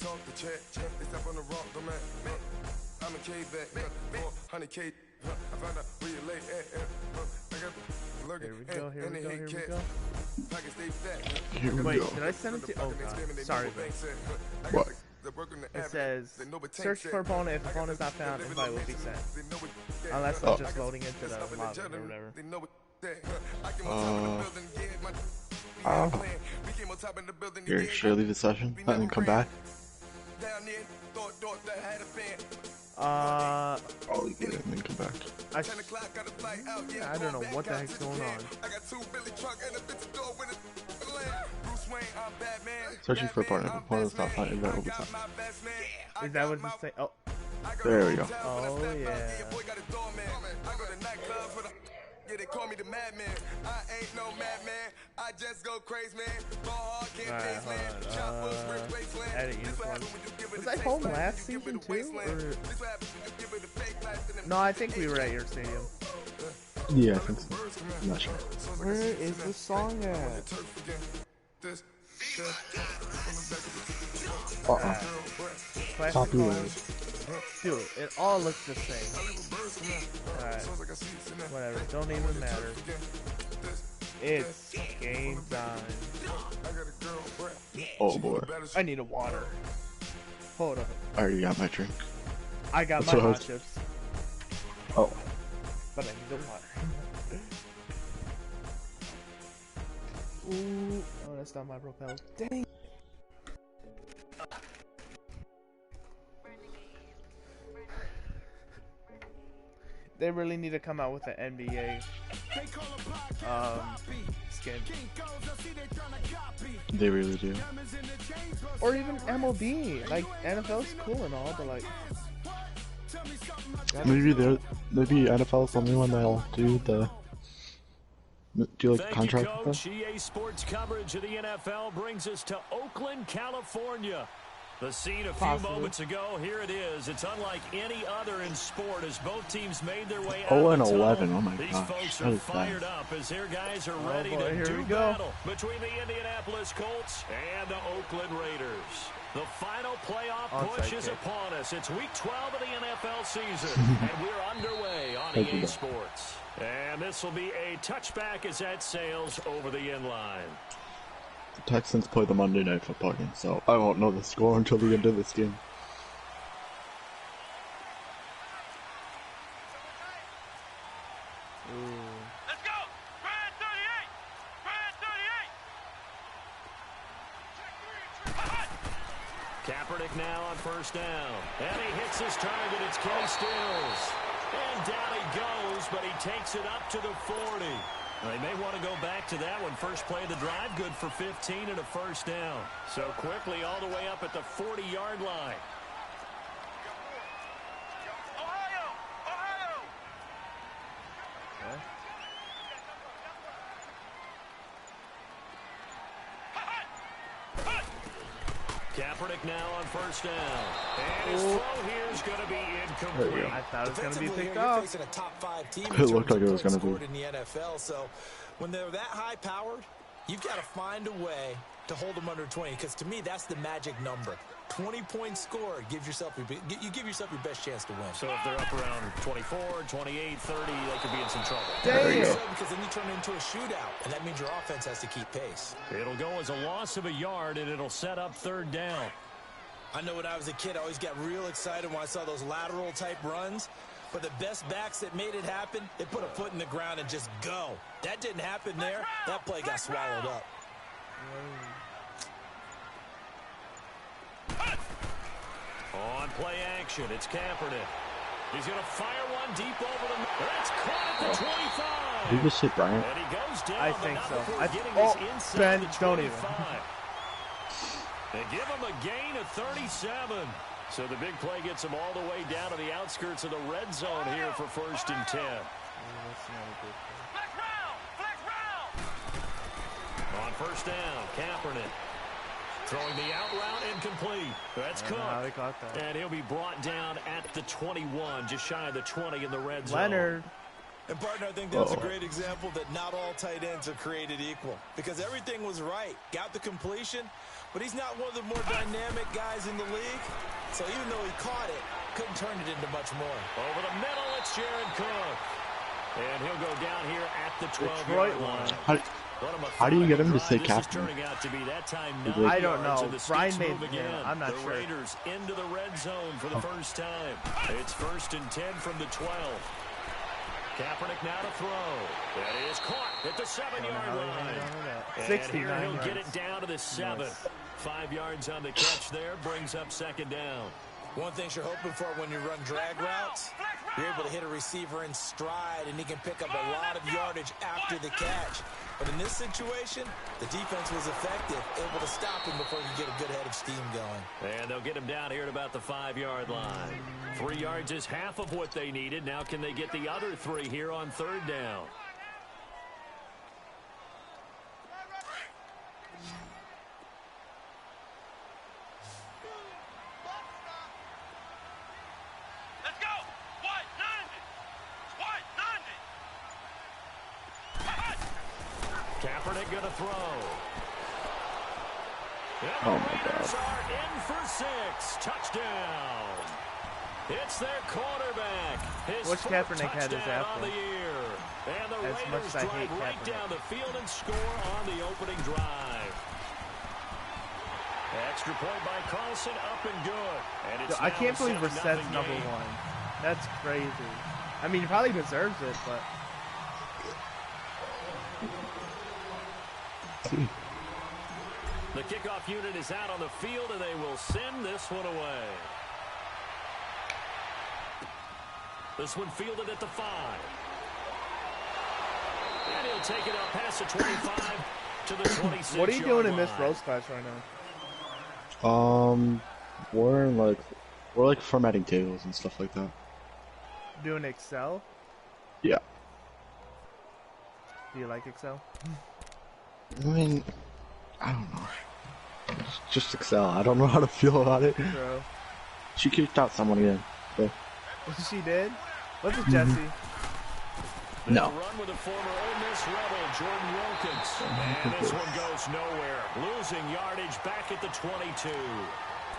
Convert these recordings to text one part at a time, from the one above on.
I'm a K-back, 400K. I found out where you lay at. I got the lurking. Here we go, here we go, here we go. Here we go. Did I send it to? Oh god, sorry. What? It says, search for opponent. If opponent is not found, invite will be sent. Unless I'm just loading into the model or whatever. Here, should I leave the session and then come back? Oh yeah, and then come back. I don't know what the heck's going on. Searching for a partner. If opponent's not found, invite will be sent. Is that what it's saying? Oh. There we go. Oh yeah. Yeah, they call me the madman. I ain't no madman. I just go crazy, man. Ball hard, can't face, man. Choppers, rip wasteland. Edit uniform. Was I home last season too? Or... No, I think we were at your stadium. Yeah, I think so. I'm not sure. Where is the song at? Copyright. Dude, it all looks the same. Alright. Whatever, don't even matter. It's game time. Oh boy. I need a water. Hold up. I already got my drink. I got my hot chips. Oh. But I need the water. Ooh. Oh, that's not my propel. Dang. They really need to come out with an NBA skin. They really do. Or even MLB. Like, NFL's cool and all, but like... Maybe NFL's the only one that'll do like contract with them. EA Sports coverage of the NFL brings us to Oakland, California. The scene a few moments ago, here it is. It's unlike any other in sport as both teams made their way out. 0-11, oh my These gosh. folks are fired up as their guys are ready to do battle between the Indianapolis Colts and the Oakland Raiders. The final playoff push is upon us. It's week 12 of the NFL season, and we're underway on EA Sports. And this will be a touchback as that sails over the inline. The Texans play the Monday Night Football game, so I won't know the score until the end of this game. Let's go! Brad 38! Brad 38! Kaepernick now on first down. And he hits his target. It's Kenny Stills. And down he goes, but he takes it up to the 40. They may want to go back to that one. First play of the drive, good for 15 and a first down. So quickly all the way up at the 40-yard line. Ohio! Okay. Kaepernick now on first down. And his throw here is going to be incomplete. I thought it was going to be picked off. It looked like it was going to be. In the NFL, so when they're that high-powered, you've got to find a way to hold them under 20, because to me, that's the magic number. 20-point score gives yourself you give yourself your best chance to win. So if they're up around 24, 28, 30, they could be in some trouble. There you go. Because then you turn it into a shootout, and that means your offense has to keep pace. It'll go as a loss of a yard, and it'll set up third down. I know when I was a kid, I always got real excited when I saw those lateral-type runs. But the best backs that made it happen, they put a foot in the ground and just go. That didn't happen there. That play got swallowed up. On play action, it's Kaepernick. He's going to fire one deep over the middle. That's caught at the 25. Did you just hit Bryant? And he goes down. I think so. Ben, don't even. They give him a gain of 37. So the big play gets him all the way down to the outskirts of the red zone here for 1st and 10. On first down, Kaepernick. Throwing the out route incomplete. That's Cook. They caught that. And he'll be brought down at the 21, just shy of the 20 in the red zone. Leonard. And, partner, I think that's a great example that not all tight ends are created equal. Because everything was right. Got the completion, but he's not one of the more dynamic guys in the league. So even though he caught it, couldn't turn it into much more. Over the middle, it's Jared Cook. And he'll go down here at the 12-yard line. How do you get him to say captain? I don't know. Brian made I'm not sure. The Raiders into the red zone for the first time. It's 1st and 10 from the 12. Kaepernick now to throw. That is caught at the 7-yard line. 69 and here he'll yards. get it down to the 7. 5 yards on the catch there. Brings up 2nd down. One thing you're hoping for when you run drag routes, you're able to hit a receiver in stride, and he can pick up a lot of yardage after the catch. But in this situation, the defense was effective, able to stop him before he could get a good head of steam going. And they'll get him down here at about the 5-yard line. 3 yards is half of what they needed. Now can they get the other 3 here on 3rd down? Let's go. White 90. White 90. Kaepernick going to throw. Oh, my God. Raiders are in for 6. Touchdown. It's their quarterback. His Which Kaepernick had his touchdown after? on the year. And the As much Raiders as I hate drive right Kaepernick. down the field and score on the opening drive. Extra point by Carlson, up and good. And it's I now can't a believe 7-0 Brissett's number game. 1. That's crazy. I mean, he probably deserves it, but... The kickoff unit is out on the field, and they will send this one away. This one fielded at the 5. And he'll take it up past the 25 to the 26. What are you doing in this line. roast class right now? We're like formatting tables and stuff like that. Doing Excel? Yeah. Do you like Excel? I mean, I don't know. It's just Excel. I don't know how to feel about it. Bro. She kicked out someone again. So. She did? What's it, Jesse? No. Run with the former Ole Miss Rebel, Jordan Wilkins. And this one goes nowhere. Losing yardage back at the 22.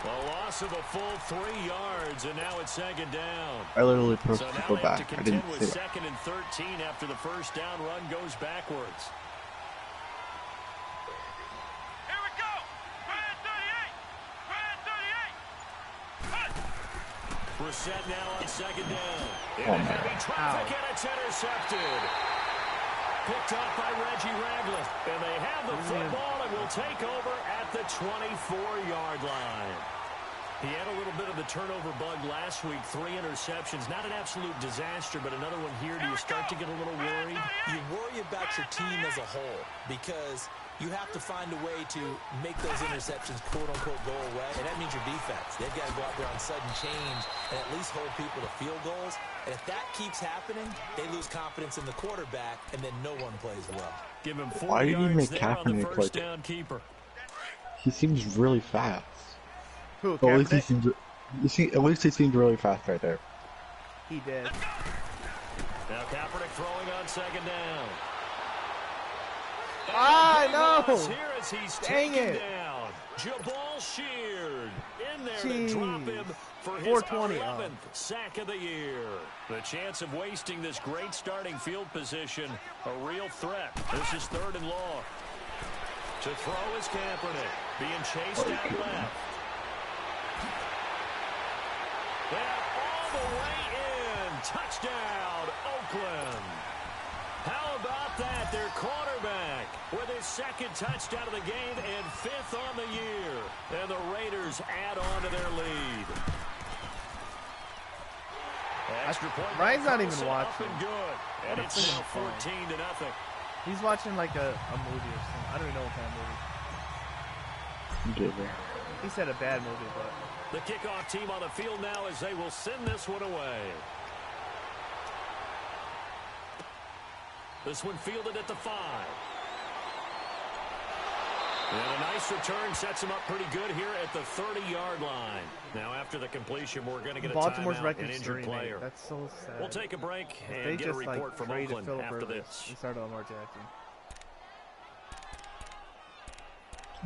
A loss of a full 3 yards, and now it's 2nd down. I literally put So now go they have to back. I contend didn't with see that. 2nd and 13 after the first down run goes backwards. Here we go. Brand 38. Brand 38. Hut. Brissett now on 2nd down. In Oh, heavy man. traffic, and it's intercepted. Picked up by Reggie Ragland. And they have the football and will take over at the 24-yard line. He had a little bit of the turnover bug last week. 3 interceptions. Not an absolute disaster, but another one here. Do you start to get a little worried? You worry about your team as a whole because you have to find a way to make those interceptions, quote-unquote, go away, and that means your defense. They've got to go out there on sudden change and at least hold people to field goals. And if that keeps happening, they lose confidence in the quarterback, and then no one plays well. Give him 4 Why did he yards make there on the Kaepernick first like- down keeper. He seems really fast. Who, At least he Kaepernick? seemed. At least he seemed really fast right there. He did. Now Kaepernick throwing on 2nd down. Ah, no! Here as he's Dang taken it. down. Jabal Sheard in there Jeez. to drop him for his 420. 11th sack of the year. The chance of wasting this great starting field position, a real threat. This is 3rd and long. To throw is Kaepernick, being chased out left. And all the way in. Touchdown, Oakland. How about that? Their quarterback with his 2nd touchdown of the game and 5th on the year. And the Raiders add on to their lead. Extra point. Ryan's not even Carlson, watching. Up and good. And it's now 14-0. He's watching like a movie or something. I don't even know what kind of movie. He said a bad movie, but... The kickoff team on the field now as they will send this one away. This one fielded at the 5. And a nice return sets him up pretty good here at the 30-yard line. Now, after the completion, we're going to get a Baltimore's timeout, an injured player. That's so sad. We'll take a break and get a report from Oakland after this. Instead of Lamar Jackson.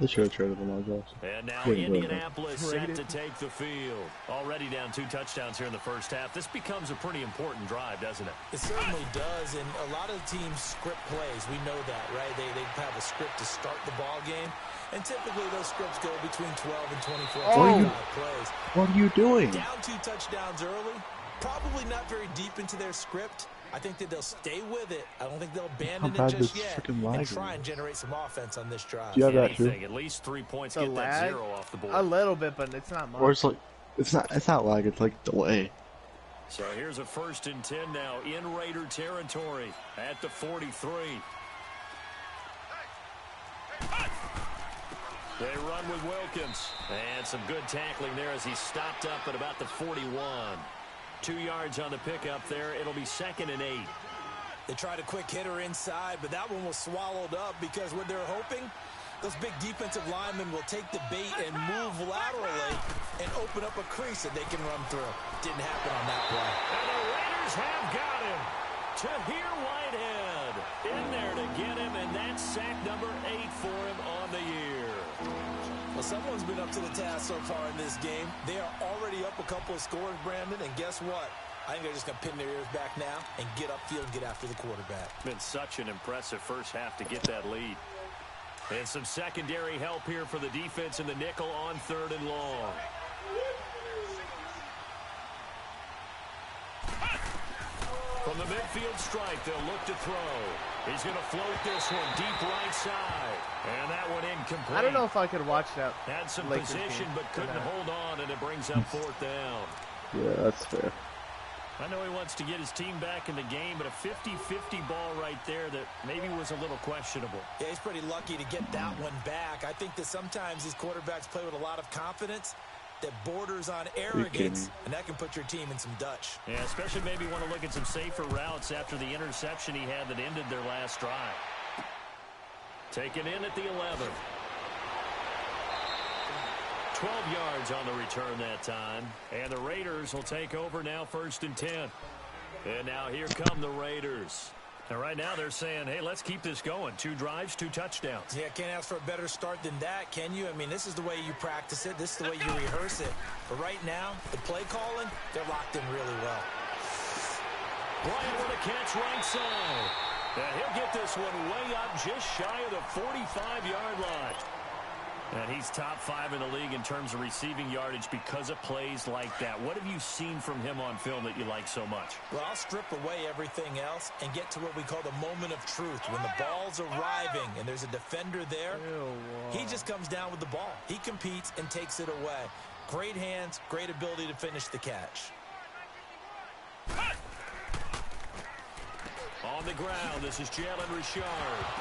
They should have traded Lamar Jackson. And now Indianapolis set to take the field. Already down 2 touchdowns here in the first half. This becomes a pretty important drive, doesn't it? It certainly does, and a lot of the teams script plays. We know that, right? They have a script to start the ball game, and typically those scripts go between 12 and 24 plays. What are you doing? Down 2 touchdowns early, probably not very deep into their script. I think that they'll stay with it. I don't think they'll abandon it just yet and try and generate some offense on this drive. Do you have that too? At least 3 points, get that 0 off the board. A little bit, but it's not much. Or it's like, it's not lag, it's like delay. So here's a 1st and 10 now in Raider territory at the 43. They run with Wilkins. And some good tackling there as he stopped up at about the 41. 2 yards on the pickup there. It'll be 2nd and 8. They tried a quick hitter inside, but that one was swallowed up because what they're hoping, those big defensive linemen will take the bait and move laterally and open up a crease that they can run through. Didn't happen on that play. And the Raiders have got him. Tahir Whitehead in there to get him, and that's sack number 8 for him on the year. Well, someone's been up to the task so far in this game. They are already up a couple of scores, Brandon, and guess what? I think they're just going to pin their ears back now and get upfield and get after the quarterback. Been such an impressive first half to get that lead. And some secondary help here for the defense in the nickel on 3rd and long. From the midfield strike, they'll look to throw. He's going to float this one deep right side. And that one incomplete. I don't know if I could watch that. Had some position, but couldn't hold on, and it brings up 4th down. Yeah, that's fair. I know he wants to get his team back in the game, but a 50-50 ball right there that maybe was a little questionable. Yeah, he's pretty lucky to get that one back. I think that sometimes these quarterbacks play with a lot of confidence that borders on arrogance, and that can put your team in some Dutch. Yeah, especially maybe want to look at some safer routes after the interception he had that ended their last drive. Taken in at the 11. 12 yards on the return that time. And the Raiders will take over now 1st and 10. And now here come the Raiders. And right now they're saying, hey, let's keep this going. 2 drives, 2 touchdowns. Yeah, can't ask for a better start than that, can you? I mean, this is the way you practice it. This is the way you rehearse it. But right now, the play calling, they're locked in really well. Bryant with a catch right side. And he'll get this one way up just shy of the 45-yard line. And he's top 5 in the league in terms of receiving yardage because of plays like that. What have you seen from him on film that you like so much? Well, I'll strip away everything else and get to what we call the moment of truth. When the ball's arriving and there's a defender there, he just comes down with the ball. He competes and takes it away. Great hands, great ability to finish the catch. On the ground, this is Jalen Richard.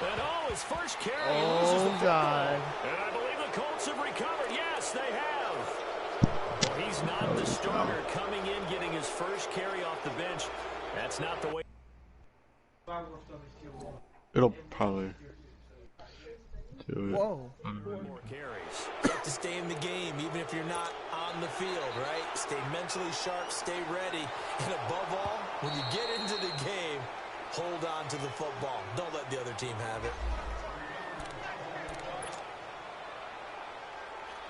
And his first carry loses the football. God. And I believe the Colts have recovered. Yes, they have. Well, he's not the starter coming in, getting his first carry off the bench. That's not the way. It'll probably do it. Whoa. More carries. You have to stay in the game, even if you're not on the field, right? Stay mentally sharp, stay ready. And above all, when you get into the game, hold on to the football. Don't let the other team have it.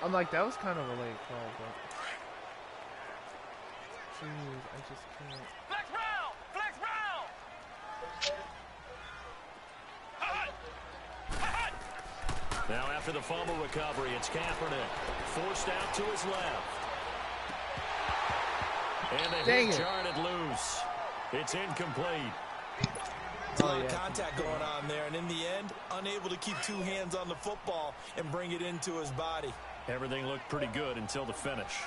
I'm like, that was kind of a late call, but... Jeez, I just can't... Flex round! Flex round! Now after the fumble recovery, it's Kaepernick. Forced out to his left. And they hit Jarnett loose. It's incomplete. A lot of contact going on there, and in the end, unable to keep 2 hands on the football and bring it into his body. Everything looked pretty good until the finish.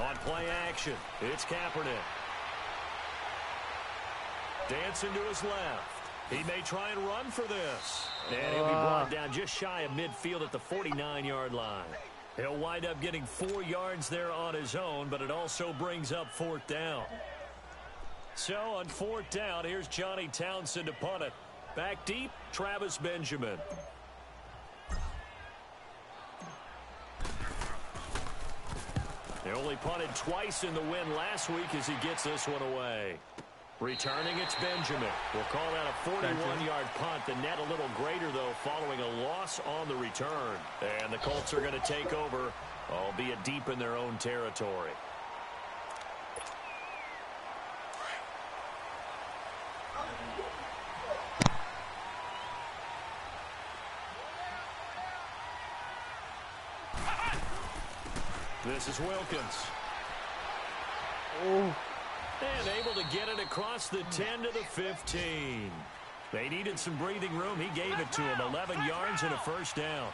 On play action, it's Kaepernick. Dancing to his left. He may try and run for this. And he'll be brought down just shy of midfield at the 49-yard line. He'll wind up getting 4 yards there on his own, but it also brings up 4th down. So on 4th down, here's Johnny Townsend to punt it. Back deep, Travis Benjamin. They only punted twice in the win last week as he gets this one away. Returning, it's Benjamin. We'll call that a 41-yard punt. The net a little greater, though, following a loss on the return. And the Colts are going to take over, albeit deep in their own territory. This is Wilkins. Oh. And able to get it across the 10 to the 15. They needed some breathing room. He gave it to him. 11 yards and a first down.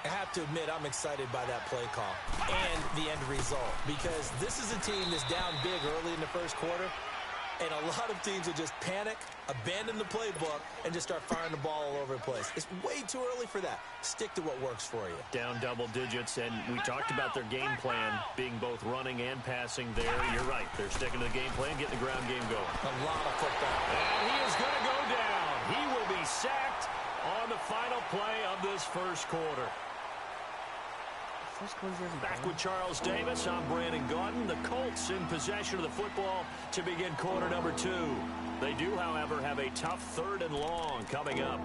I have to admit, I'm excited by that play call and the end result, because this is a team that's down big early in the first quarter, and a lot of teams will just panic, abandon the playbook, and just start firing the ball all over the place. It's way too early for that. Stick to what works for you. Down double digits, and we talked about their game plan being both running and passing there. You're right. They're sticking to the game plan, getting the ground game going. A lot of football. And he is going to go down. He will be sacked on the final play of this first quarter. Back with Charles Davis. I'm Brandon Gaudin. The Colts in possession of the football to begin quarter number 2. They do, however, have a tough 3rd and long coming up.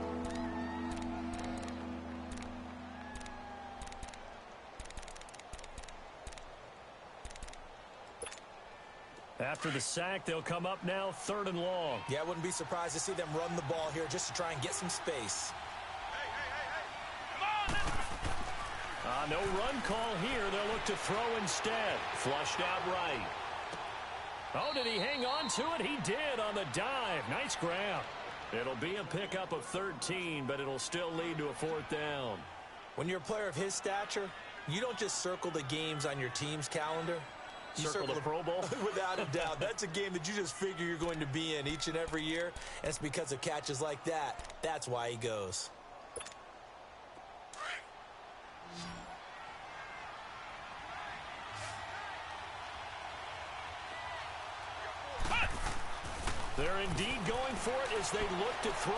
After the sack, they'll come up now 3rd and long. Yeah, I wouldn't be surprised to see them run the ball here just to try and get some space. No run call here. They'll look to throw instead. Flushed out right. Oh, did he hang on to it? He did on the dive. Nice grab. It'll be a pickup of 13, but it'll still lead to a 4th down. When you're a player of his stature, you don't just circle the games on your team's calendar. You circle the Pro Bowl? Without a doubt. That's a game that you just figure you're going to be in each and every year, and it's because of catches like that. That's why he goes. They're indeed going for it as they look to throw.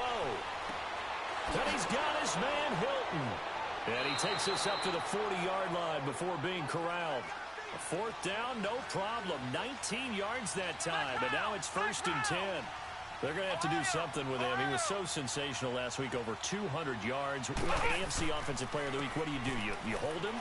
And he's got his man Hilton. And he takes us up to the 40-yard line before being corralled. A 4th down, no problem. 19 yards that time, but now it's 1st and 10. They're going to have to do something with him. He was so sensational last week, over 200 yards. AFC Offensive Player of the Week, what do? You hold him?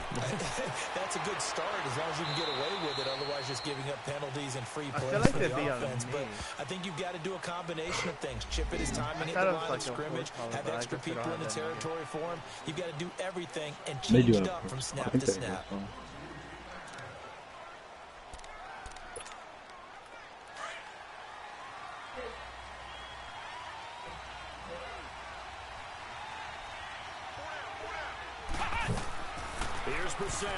That's a good start as long as you can get away with it. Otherwise, just giving up penalties and free plays like for the offense. But I think you've got to do a combination of things. Chip it his timing at the line of scrimmage, have extra people in the territory for him. You've got to do everything and change it up from snap to snap. Here's Brissett.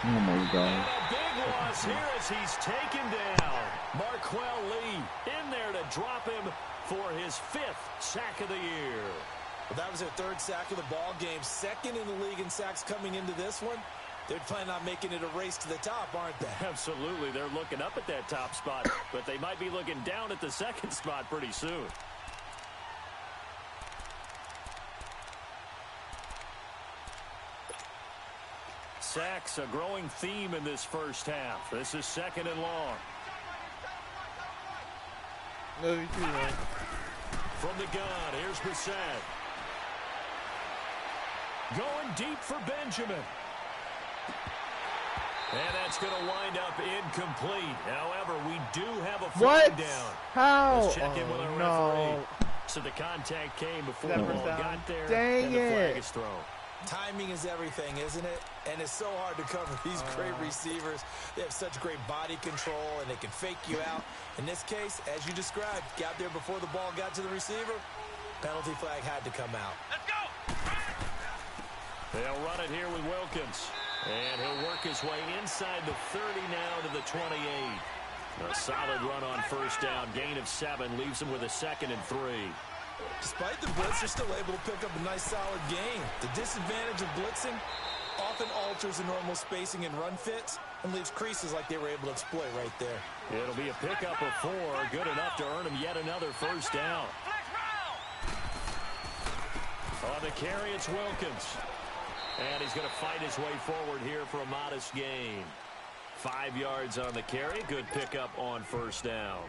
Oh my God. And a big loss here as he's taken down. Marquell Lee in there to drop him for his 5th sack of the year. Well, that was their 3rd sack of the ball game. 2nd in the league in sacks coming into this one. They're planning on making it a race to the top, aren't they? Absolutely. They're looking up at that top spot, but they might be looking down at the 2nd spot pretty soon. Sacks, a growing theme in this first half. This is 2nd and long. From the gun, here's Brissett. Going deep for Benjamin. And that's going to wind up incomplete. However, we do have a flag down. How? Let's check in with our referee. So the contact came before the ball got there. Dang and the flag is thrown. Timing is everything, isn't it? And it's so hard to cover these great receivers. They have such great body control, and they can fake you out. In this case, as you described, got there before the ball got to the receiver. Penalty flag had to come out. Let's go! They'll run it here with Wilkins. And he'll work his way inside the 30 now to the 28. A solid run on 1st down. Gain of 7 leaves him with a 2nd and 3. Despite the blitz, they're still able to pick up a nice, solid gain. The disadvantage of blitzing often alters the normal spacing and run fits. and leaves creases like they were able to exploit right there. It'll be a pickup of 4, good enough to earn him yet another first down. On the carry, it's Wilkins. And he's going to fight his way forward here for a modest gain. 5 yards on the carry, good pickup on first down.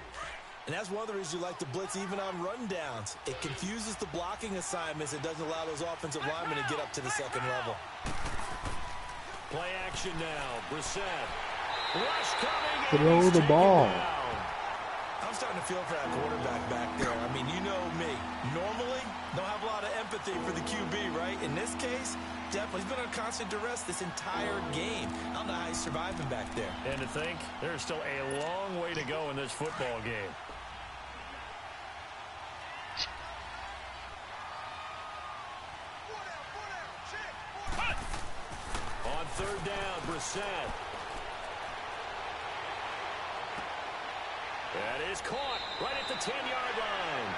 And that's one of the reasons you like to blitz even on rundowns. It confuses the blocking assignments. It doesn't allow those offensive linemen to get up to the second level. Play action now. Brissett. Rush coming. Throw the ball. I'm starting to feel for that quarterback back there. I mean, you know me. Normally, don't have a lot of empathy for the QB, right? In this case, definitely. He's been on constant duress this entire game. I don't know how he's surviving back there. And to think, there's still a long way to go in this football game. On third down, Brissett. That is caught right at the 10-yard line.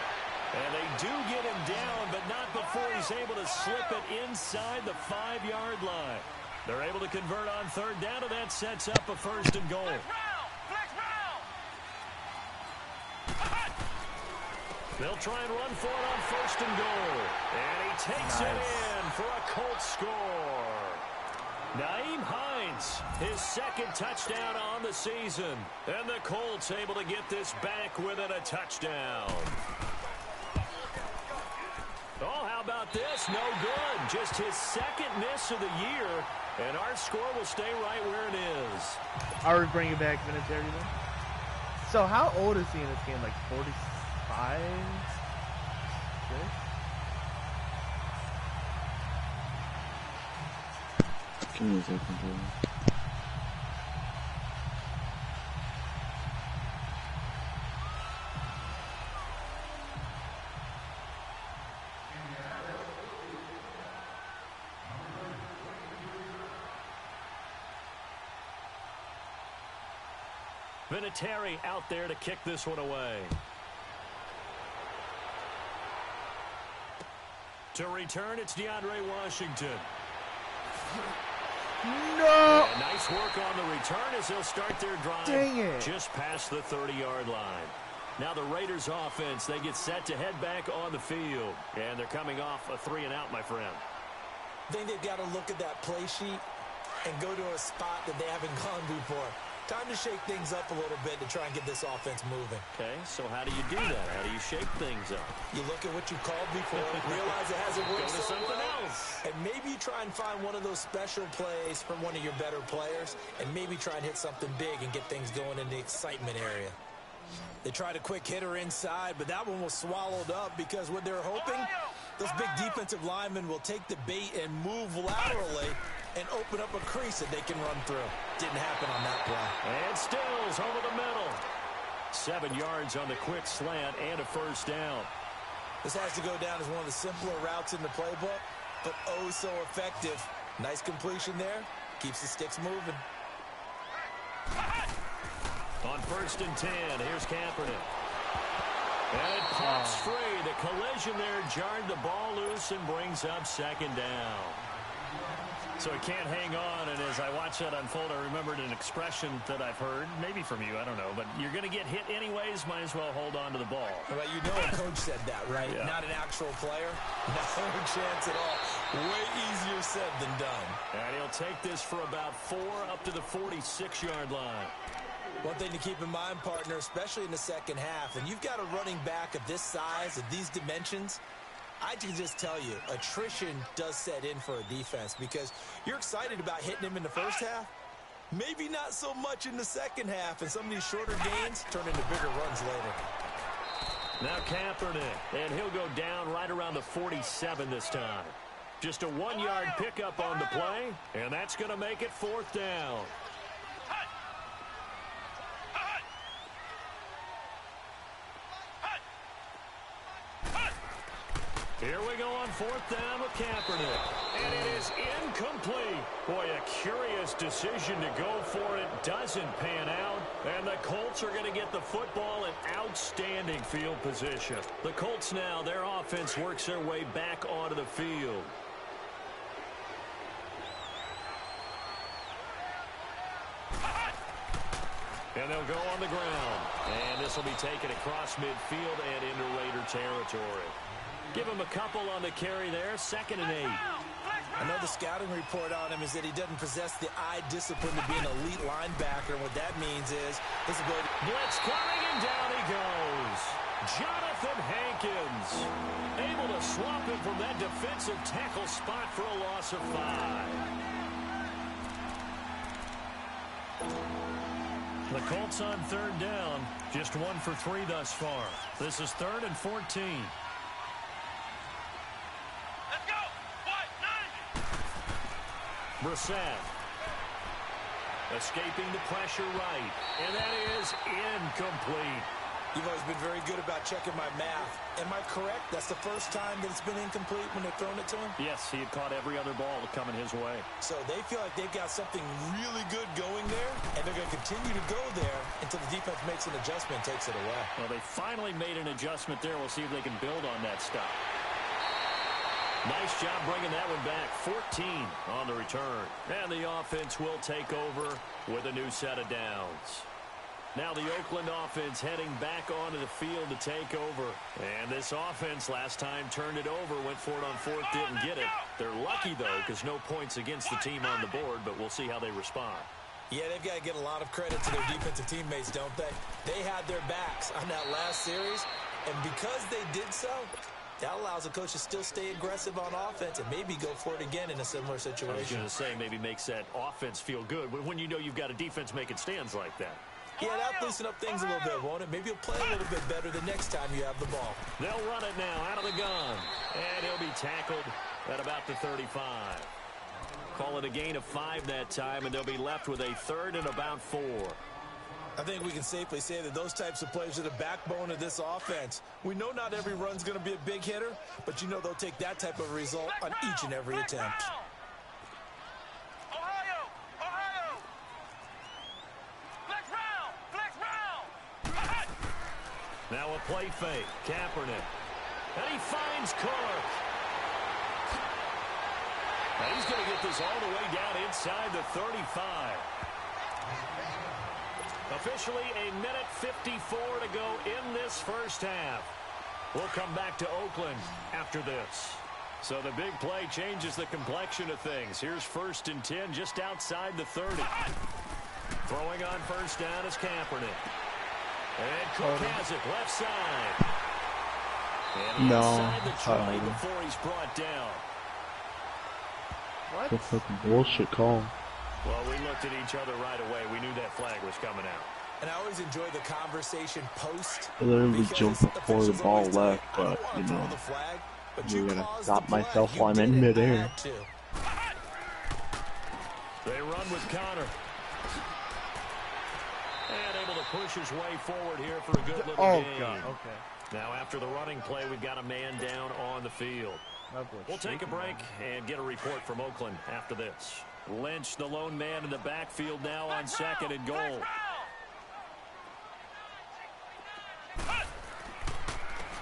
And they do get him down, but not before he's able to slip it inside the 5-yard line. They're able to convert on third down, and that sets up a first and goal. They'll try and run for it on first and goal. And he takes it in for a Colts score. Nyheim Hines, his second touchdown on the season. And the Colts able to get this back within a touchdown. Oh, how about this? No good. Just his second miss of the year. And our score will stay right where it is. Are we bringing back Vinatieri then? So how old is he in this game? Like 45? Give me a second, bro. Vinatieri out there to kick this one away. To return, it's DeAndre Washington. No! And nice work on the return as they'll start their drive. Dang it. Just past the 30-yard line. Now the Raiders offense, they get set to head back on the field. And they're coming off a 3-and-out, my friend. I think they've got to look at that play sheet and go to a spot that they haven't gone before. Time to shake things up a little bit to try and get this offense moving. Okay, so how do you do that? How do you shake things up? You look at what you called before, realize it hasn't worked Go to so something well, else. and maybe you try and find one of those special plays from one of your better players, and maybe try and hit something big and get things going in the excitement area. They tried a quick hitter inside, but that one was swallowed up because what they're hoping, those big defensive linemen will take the bait and move laterally and open up a crease that they can run through. Didn't happen on that play. And Stills over the middle. 7 yards on the quick slant and a first down. This has to go down as one of the simpler routes in the playbook, but oh so effective. Nice completion there. Keeps the sticks moving. On first and 10, here's Kaepernick. And it pops free. The collision there jarred the ball loose and brings up second down. So he can't hang on, and as I watch that unfold, I remembered an expression that I've heard, maybe from you, I don't know, but you're going to get hit anyways, might as well hold on to the ball. Well, you know a coach said that, right? Yeah. Not an actual player. No chance at all. Way easier said than done. And he'll take this for about 4 up to the 46-yard line. One thing to keep in mind, partner, especially in the second half, and you've got a running back of this size, of these dimensions, I can just tell you, attrition does set in for a defense because you're excited about hitting him in the first half. Maybe not so much in the second half, and some of these shorter gains turn into bigger runs later. Now Kaepernick, and he'll go down right around the 47 this time. Just a 1-yard pickup on the play, and that's going to make it 4th down. Here we go on 4th down with Kaepernick. And it is incomplete. Boy, a curious decision to go for it. Doesn't pan out. And the Colts are going to get the football in outstanding field position. The Colts now, their offense works their way back onto the field. And they'll go on the ground. And this will be taken across midfield and into Raider territory. Give him a couple on the carry there. 2nd and 8. I know the scouting report on him is that he doesn't possess the eye discipline to be an elite linebacker. And what that means is this is going to... Blitz coming, and down he goes. Jonathan Hankins able to swap him from that defensive tackle spot for a loss of 5. The Colts on 3rd down. Just 1 for 3 thus far. This is 3rd and 14. Let's go. Brissett. Escaping the pressure right. And that is incomplete. You've always been very good about checking my math. Am I correct? That's the first time that it's been incomplete when they've thrown it to him? Yes, he had caught every other ball coming his way. So they feel like they've got something really good going there, and they're going to continue to go there until the defense makes an adjustment and takes it away. Well, they finally made an adjustment there. We'll see if they can build on that stop. Nice job bringing that one back. 14 on the return. And the offense will take over with a new set of downs. Now the Oakland offense heading back onto the field to take over. And this offense last time turned it over, went for it on 4th, didn't get it. They're lucky, though, because no points against the team on the board, but we'll see how they respond. Yeah, they've got to get a lot of credit to their defensive teammates, don't they? They had their backs on that last series, and because they did so, that allows the coach to still stay aggressive on offense and maybe go for it again in a similar situation. I was going to say, maybe makes that offense feel good when you know you've got a defense making stands like that. Yeah, that'll loosen up things a little bit, won't it? Maybe you'll play a little bit better the next time you have the ball. They'll run it now out of the gun. And he'll be tackled at about the 35. Call it a gain of 5 that time, and they'll be left with a 3rd and about 4. I think we can safely say that those types of plays are the backbone of this offense. We know not every run's going to be a big hitter, but you know they'll take that type of result on each and every attempt. Now a play fake. Kaepernick. And he finds Clark. And he's going to get this all the way down inside the 35. Officially a minute 54 to go in this first half. We'll come back to Oakland after this. So the big play changes the complexion of things. Here's 1st and 10 just outside the 30. Throwing on 1st down is Kaepernick. And Cook has it left side. And inside the 20 before he's brought down. What? That's fucking bullshit call. Well, we looked at each other right away. We knew that flag was coming out. And I always enjoy the conversation post. I literally jumped before the ball left, but, you know, I'm gonna stop myself while I'm in midair. They run with Connor. And able to push his way forward here for a good little game. God, okay. Now after the running play, we've got a man down on the field. We'll take a break and get a report from Oakland after this. Lynch, the lone man in the backfield now on 2nd and goal.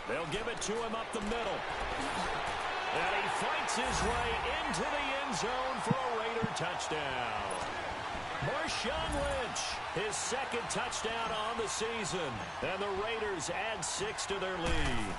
They'll give it to him up the middle. And he fights his way into the end zone for a Raider touchdown. Marshawn Lynch, his 2nd touchdown on the season. And the Raiders add 6 to their lead.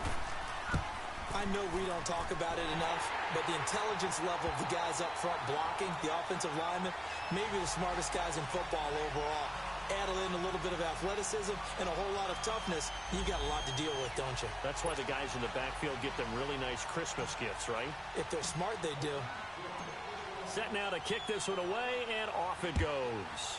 I know we don't talk about it enough, but the intelligence level of the guys up front blocking, the offensive linemen, maybe the smartest guys in football overall. Add in a little bit of athleticism and a whole lot of toughness, you got a lot to deal with, don't you? That's why the guys in the backfield get them really nice Christmas gifts, right? If they're smart, they do. Set now to kick this one away, and off it goes.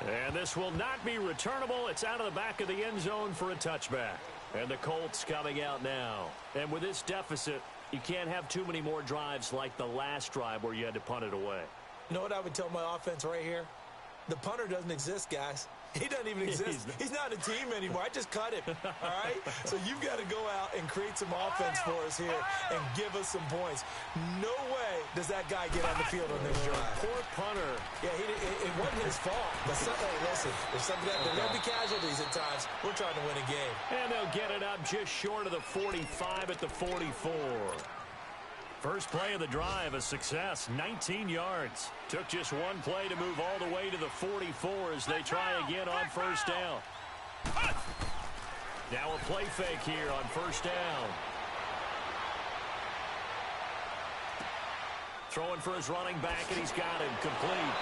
And this will not be returnable. It's out of the back of the end zone for a touchback. And the Colts coming out now. And with this deficit, you can't have too many more drives like the last drive where you had to punt it away. You know what I would tell my offense right here? The punter doesn't exist, guys. He doesn't even exist. He's not a team anymore. I just cut him, all right? So you've got to go out and create some offense for us here and give us some points. No way does that guy get on the field on this drive. Poor punter. Yeah, it wasn't his fault. But listen, there'll be casualties at times. We're trying to win a game. And they'll get it up just short of the 45 at the 44. First play of the drive, a success, 19 yards. Took just one play to move all the way to the 44 as they try again on first down. Now a play fake here on first down. Throwing for his running back, and he's got him complete.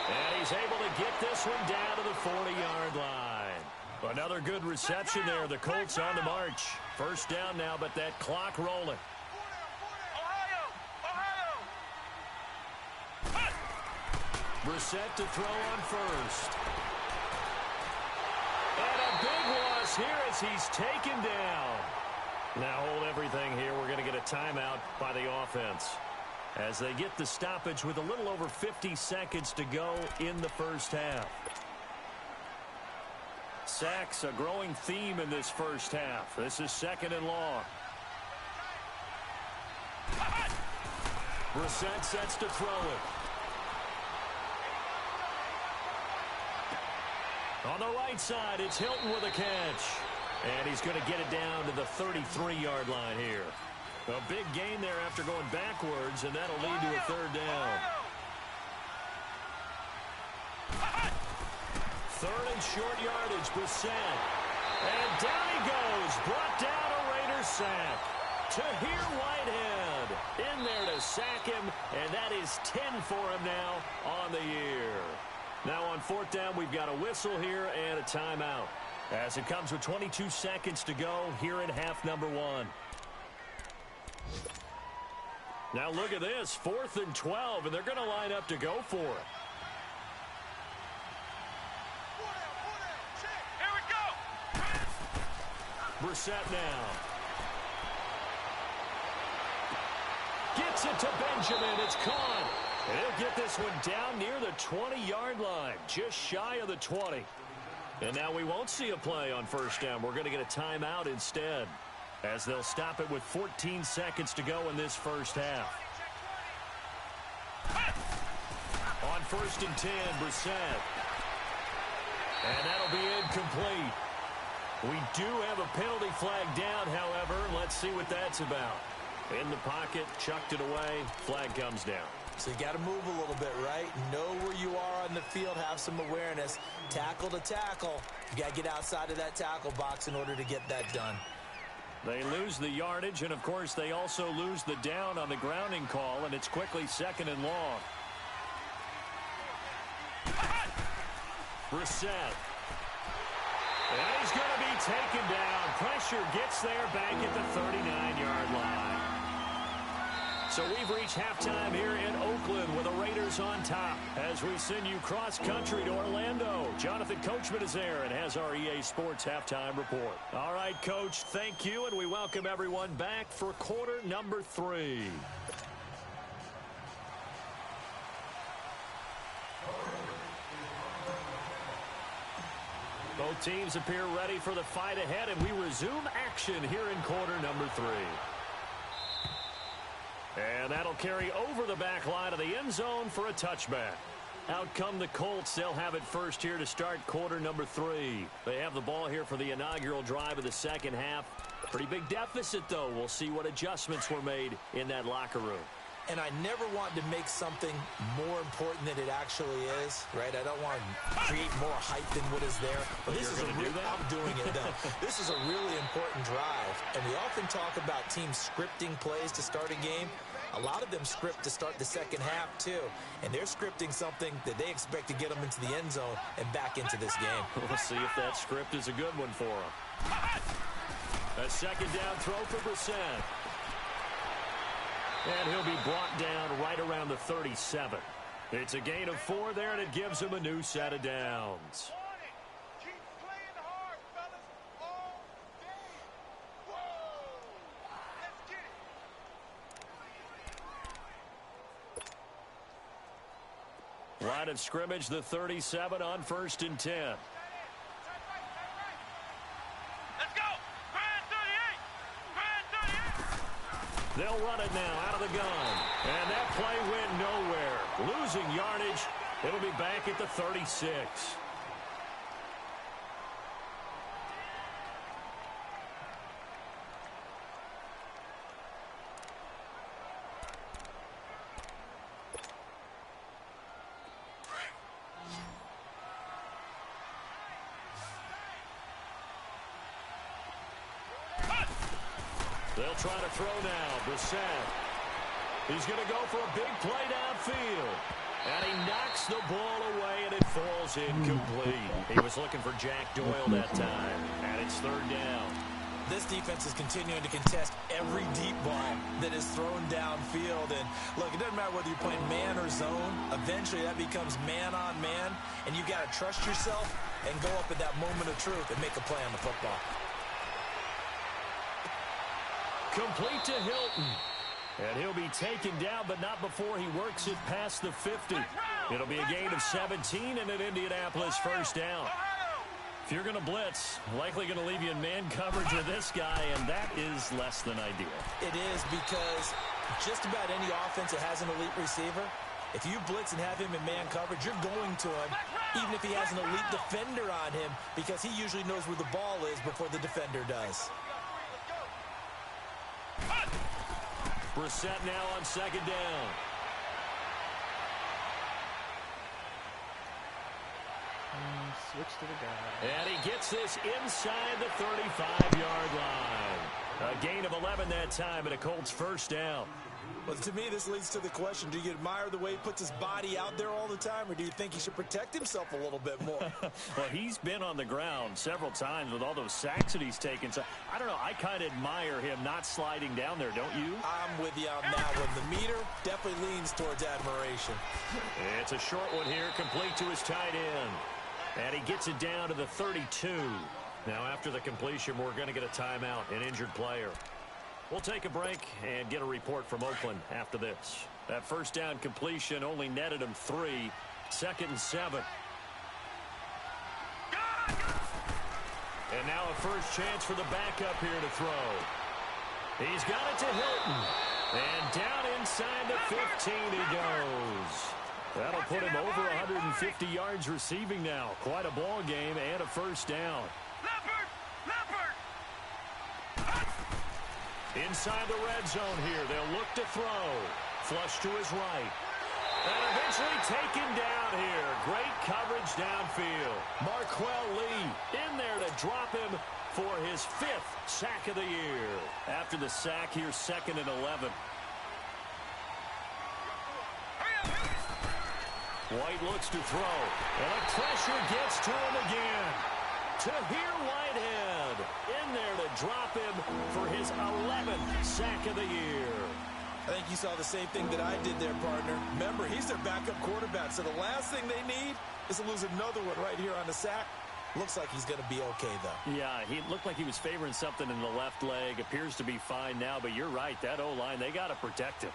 And he's able to get this one down to the 40-yard line. Another good reception there. The Colts on the march. First down now, but that clock rolling. Brissett to throw on first. And a big loss here as he's taken down. Now hold everything here. We're going to get a timeout by the offense as they get the stoppage with a little over 50 seconds to go in the first half. Sacks, a growing theme in this first half. This is second and long. Brissett sets to throw it. On the right side, it's Hilton with a catch. And he's going to get it down to the 33-yard line here. A big gain there after going backwards, and that'll lead to a third down. Third and short yardage, Brissett. And down he goes. Brought down a Raiders sack. Tahir Whitehead in there to sack him, and that is 10 for him now on the year. Now on fourth down, we've got a whistle here and a timeout as it comes with 22 seconds to go here in half number one. Now look at this, 4th and 12, and they're going to line up to go for it. Here we go. Brissett now. Gets it to Benjamin. It's caught. And he'll get this one down near the 20-yard line, just shy of the 20. And now we won't see a play on first down. We're going to get a timeout instead, as they'll stop it with 14 seconds to go in this first half. On 1st and 10, Brissett. And that'll be incomplete. We do have a penalty flag down, however. Let's see what that's about. In the pocket, chucked it away, flag comes down. So you got to move a little bit, right? Know where you are on the field, have some awareness. Tackle to tackle. You got to get outside of that tackle box in order to get that done. They lose the yardage, and of course they also lose the down on the grounding call, and it's quickly 2nd and long. Brissett. And he's going to be taken down. Pressure gets there back at the 39-yard line. So we've reached halftime here in Oakland with the Raiders on top as we send you cross-country to Orlando. Jonathan Coachman is there and has our EA Sports halftime report. All right, Coach, thank you, and we welcome everyone back for quarter number 3. Both teams appear ready for the fight ahead, and we resume action here in quarter number 3. And that'll carry over the back line of the end zone for a touchback. Out come the Colts. They'll have it first here to start quarter number 3. They have the ball here for the inaugural drive of the second half. Pretty big deficit, though. We'll see what adjustments were made in that locker room. And I never want to make something more important than it actually is, right? I don't want to create more hype than what is there. But this is I'm doing it, though. This is a really important drive. And we often talk about teams scripting plays to start a game. A lot of them script to start the second half, too. And they're scripting something that they expect to get them into the end zone and back into this game. We'll see if that script is a good one for them. A second down throw for Brissett. And he'll be brought down right around the 37. It's a gain of 4 there, and it gives him a new set of downs. Keep playing hard, fellas, all day. Whoa! Let's get it. Line of scrimmage, the 37 on 1st and 10. They'll run it now out of the gun. And that play went nowhere. Losing yardage. It'll be back at the 36. They'll try to throw now. Brissett. He's going to go for a big play downfield. And he knocks the ball away, and it falls incomplete. He was looking for Jack Doyle that time, and it's third down. This defense is continuing to contest every deep ball that is thrown downfield. And, look, it doesn't matter whether you're playing man or zone. Eventually, that becomes man-on-man, and you've got to trust yourself and go up at that moment of truth and make a play on the football. Complete to Hilton. And he'll be taken down, but not before he works it past the 50. It'll be a gain of 17 and an Indianapolis first down. If you're going to blitz, likely going to leave you in man coverage with this guy, and that is less than ideal. It is, because just about any offense that has an elite receiver, if you blitz and have him in man coverage, you're going to him, even if he has an elite defender on him, because he usually knows where the ball is before the defender does. Brissett now on second down. Switch to the guy. And he gets this inside the 35-yard line. A gain of 11 that time, and a Colts first down. Well, to me, this leads to the question, do you admire the way he puts his body out there all the time, or do you think he should protect himself a little bit more? Well, he's been on the ground several times with all those sacks that he's taken. So, I don't know, I kind of admire him not sliding down there, don't you? I'm with you on that one. The meter definitely leans towards admiration. It's a short one here, complete to his tight end. And he gets it down to the 32. Now, after the completion, we're going to get a timeout, an injured player. We'll take a break and get a report from Oakland after this. That first down completion only netted him 3. 2nd and 7. And now a first chance for the backup here to throw. He's got it to Hilton. And down inside the 15 he goes. That'll put him over 150 yards receiving now. Quite a ball game and a first down. Inside the red zone here. They'll look to throw. Flush to his right. And eventually taken down here. Great coverage downfield. Marquell Lee in there to drop him for his 5th sack of the year. After the sack, here's 2nd and 11. White looks to throw. And the pressure gets to him again. Tahir Whitehead in there to drop him for his 11th sack of the year. I think you saw the same thing that I did there, partner. Remember, he's their backup quarterback, so the last thing they need is to lose another one right here on the sack. Looks like he's going to be okay, though. Yeah, he looked like he was favoring something in the left leg. Appears to be fine now, but you're right. That O-line, they got to protect him.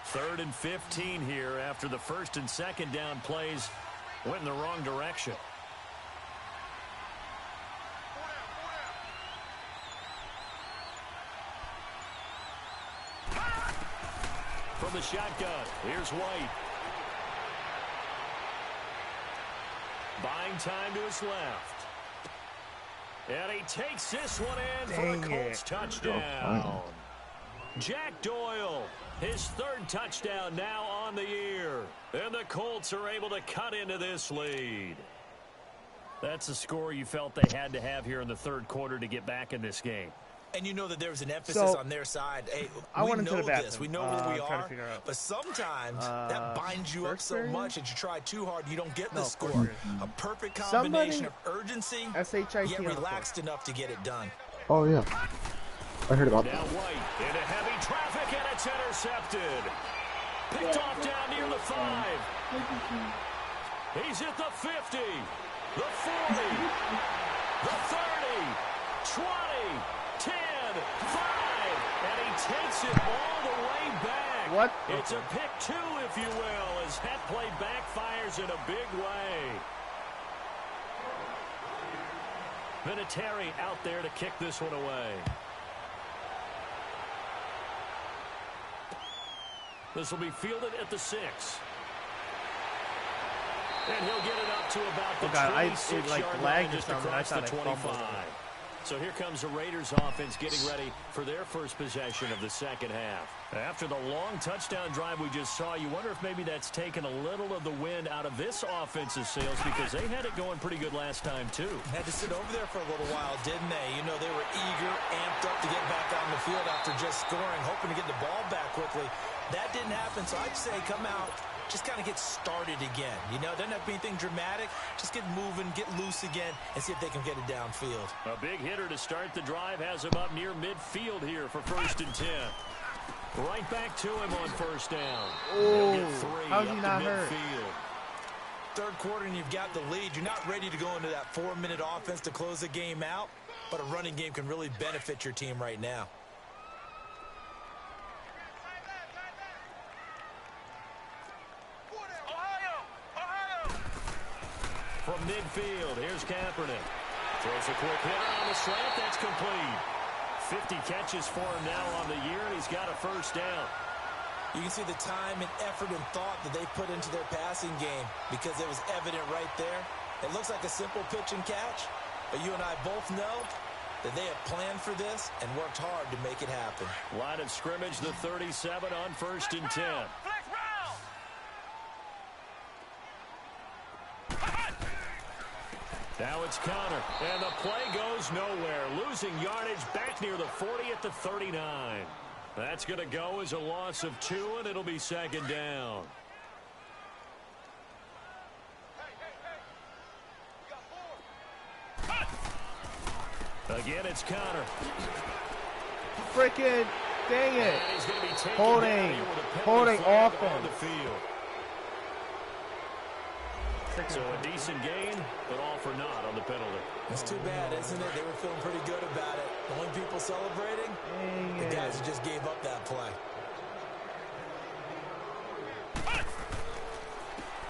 Third and 15 here after the 1st and 2nd down plays went in the wrong direction. From the shotgun, here's White. Buying time to his left. And he takes this one in for the Colts touchdown. Jack Doyle, his 3rd touchdown now on the year. And the Colts are able to cut into this lead. That's a score you felt they had to have here in the 3rd quarter to get back in this game. And you know that there's an emphasis on their side. Hey, we know this. We know who we are. But sometimes that binds you up so much that you try too hard, you don't get the score. A perfect combination of urgency, yet relaxed enough to get it done. Oh, yeah. I heard about that. Now White into heavy traffic, and it's intercepted. Picked off down near the 5. He's at the 50, the 40, the 30, 20, 10, 5, and he takes it all the way back. What? It's a pick 2, if you will, as that play backfires in a big way. Vinatieri out there to kick this one away. This will be fielded at the 6. And he'll get it up to about the 26-yard line, just across the 25. So here comes the Raiders offense getting ready for their first possession of the 2nd half. After the long touchdown drive we just saw, you wonder if maybe that's taken a little of the wind out of this offense's sails because they had it going pretty good last time, too. Had to sit over there for a little while, didn't they? You know, they were eager, amped up to get back on the field after just scoring, hoping to get the ball back quickly. That didn't happen, so I'd say come out, just kind of get started again. You know, doesn't have to be anything dramatic. Just get moving, get loose again, and see if they can get it downfield. A big hitter to start the drive has him up near midfield here for 1st and 10. Right back to him on 1st down. Oh, how's he not hurt? Third quarter and you've got the lead. You're not ready to go into that 4-minute offense to close the game out, but a running game can really benefit your team right now. From midfield, here's Kaepernick. Throws a quick hitter on the slant. That's complete. 50 catches for him now on the year, and he's got a 1st down. You can see the time and effort and thought that they put into their passing game because it was evident right there. It looks like a simple pitch and catch, but you and I both know that they have planned for this and worked hard to make it happen. Line of scrimmage, the 37 on 1st and 10. Now it's Connor, and the play goes nowhere. Losing yardage back near the 40 at the 39. That's going to go as a loss of 2, and it'll be 2nd down. Again, it's Connor. Frickin' dang it. He's going to be taken holding off on the field. So a decent gain, but all for naught on the penalty. It's too bad, isn't it? They were feeling pretty good about it. The only people celebrating, the guys who just gave up that play.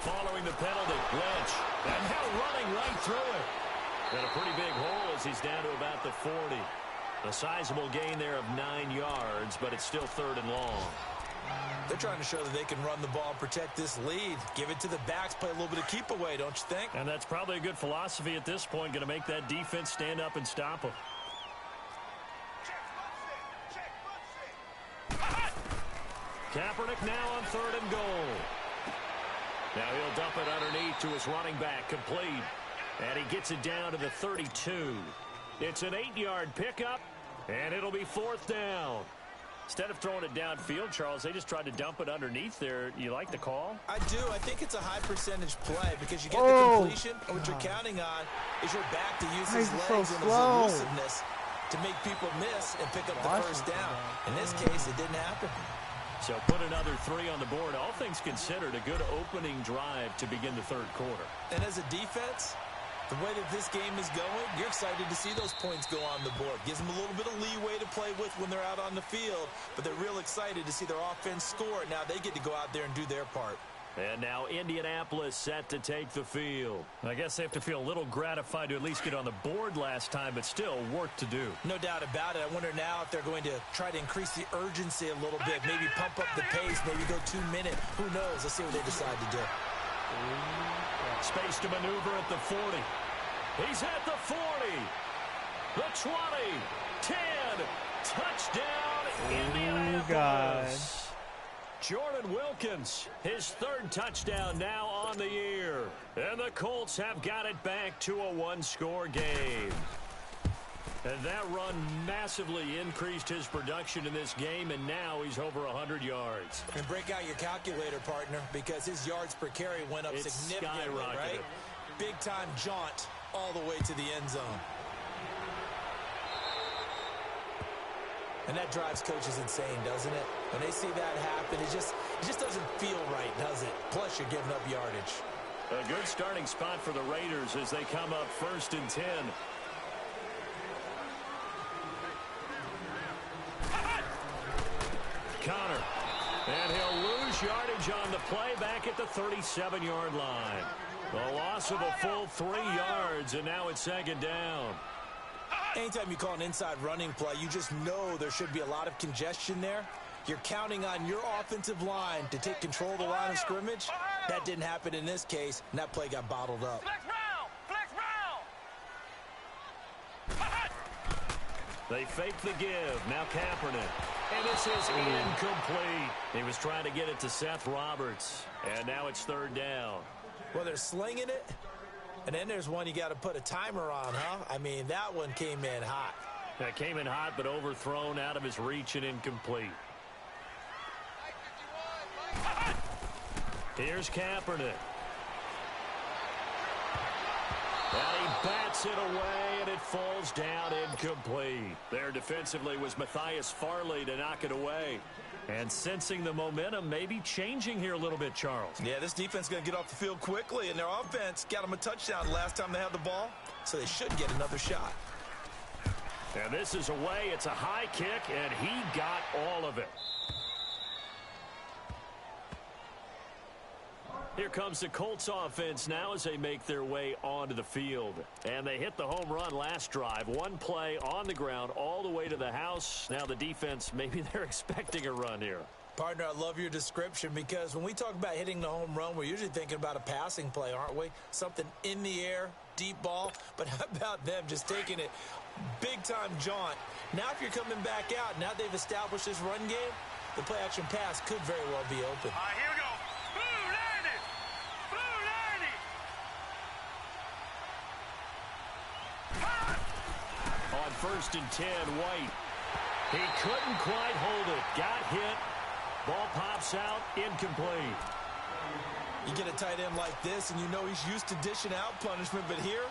Following the penalty, Lynch. And now running right through it. And a pretty big hole as he's down to about the 40. A sizable gain there of 9 yards, but it's still 3rd and long. They're trying to show that they can run the ball and protect this lead. Give it to the backs, play a little bit of keep away, don't you think? And that's probably a good philosophy at this point, going to make that defense stand up and stop them. Kaepernick now on 3rd and goal. Now he'll dump it underneath to his running back, complete. And he gets it down to the 32. It's an 8-yard pickup, and it'll be 4th down. Instead of throwing it downfield, Charles, they just tried to dump it underneath there. You like the call? I do. I think it's a high percentage play because you get the completion, and what you're counting on is your back to use his legs and his elusiveness to make people miss and pick up the 1st down. In this case, it didn't happen. So put another 3 on the board. All things considered, a good opening drive to begin the 3rd quarter. And as a defense, the way that this game is going, you're excited to see those points go on the board. Gives them a little bit of leeway to play with when they're out on the field, but they're real excited to see their offense score. Now they get to go out there and do their part. And now Indianapolis set to take the field. I guess they have to feel a little gratified to at least get on the board last time, but still work to do. No doubt about it. I wonder now if they're going to try to increase the urgency a little bit, maybe pump up the pace, maybe go 2-minute. Who knows? Let's see what they decide to do. Space to maneuver at the 40. He's at the 40. The 20. 10. Touchdown, Indianapolis. Jordan Wilkins, his 3rd touchdown now on the year. And the Colts have got it back to a 1-score game. And that run massively increased his production in this game, and now he's over 100 yards. And break out your calculator, partner, because his yards per carry went up significantly, right? Big-time jaunt all the way to the end zone. And that drives coaches insane, doesn't it? When they see that happen, it just doesn't feel right, does it? Plus, you're giving up yardage. A good starting spot for the Raiders as they come up 1st and 10. Connor. And he'll lose yardage on the play back at the 37-yard line. A loss of a full 3 yards, and now it's 2nd down. Anytime you call an inside running play, you just know there should be a lot of congestion there. You're counting on your offensive line to take control of the line of scrimmage. That didn't happen in this case, and that play got bottled up. They fake the give. Now Kaepernick. And this is incomplete. He was trying to get it to Seth Roberts. And now it's third down. Well, they're slinging it. And then there's one you got to put a timer on, huh? I mean, that one came in hot. That came in hot, but overthrown, out of his reach, and incomplete. Here's Kaepernick. And he bats it away, and it falls down incomplete. There defensively was Matthias Farley to knock it away. And sensing the momentum, maybe changing here a little bit, Charles. Yeah, this defense is going to get off the field quickly, and their offense got them a touchdown last time they had the ball, so they should get another shot. And this is away. It's a high kick, and he got all of it. Here comes the Colts offense now as they make their way onto the field. And they hit the home run last drive. One play on the ground all the way to the house. Now the defense, maybe they're expecting a run here. Partner, I love your description because when we talk about hitting the home run, we're usually thinking about a passing play, aren't we? Something in the air, deep ball. But how about them just taking it big-time jaunt? Now if you're coming back out, now they've established this run game, the play-action pass could very well be open. All right, here we go. On 1st and 10, White. He couldn't quite hold it. Got hit. Ball pops out. Incomplete. You get a tight end like this, and you know he's used to dishing out punishment, but here,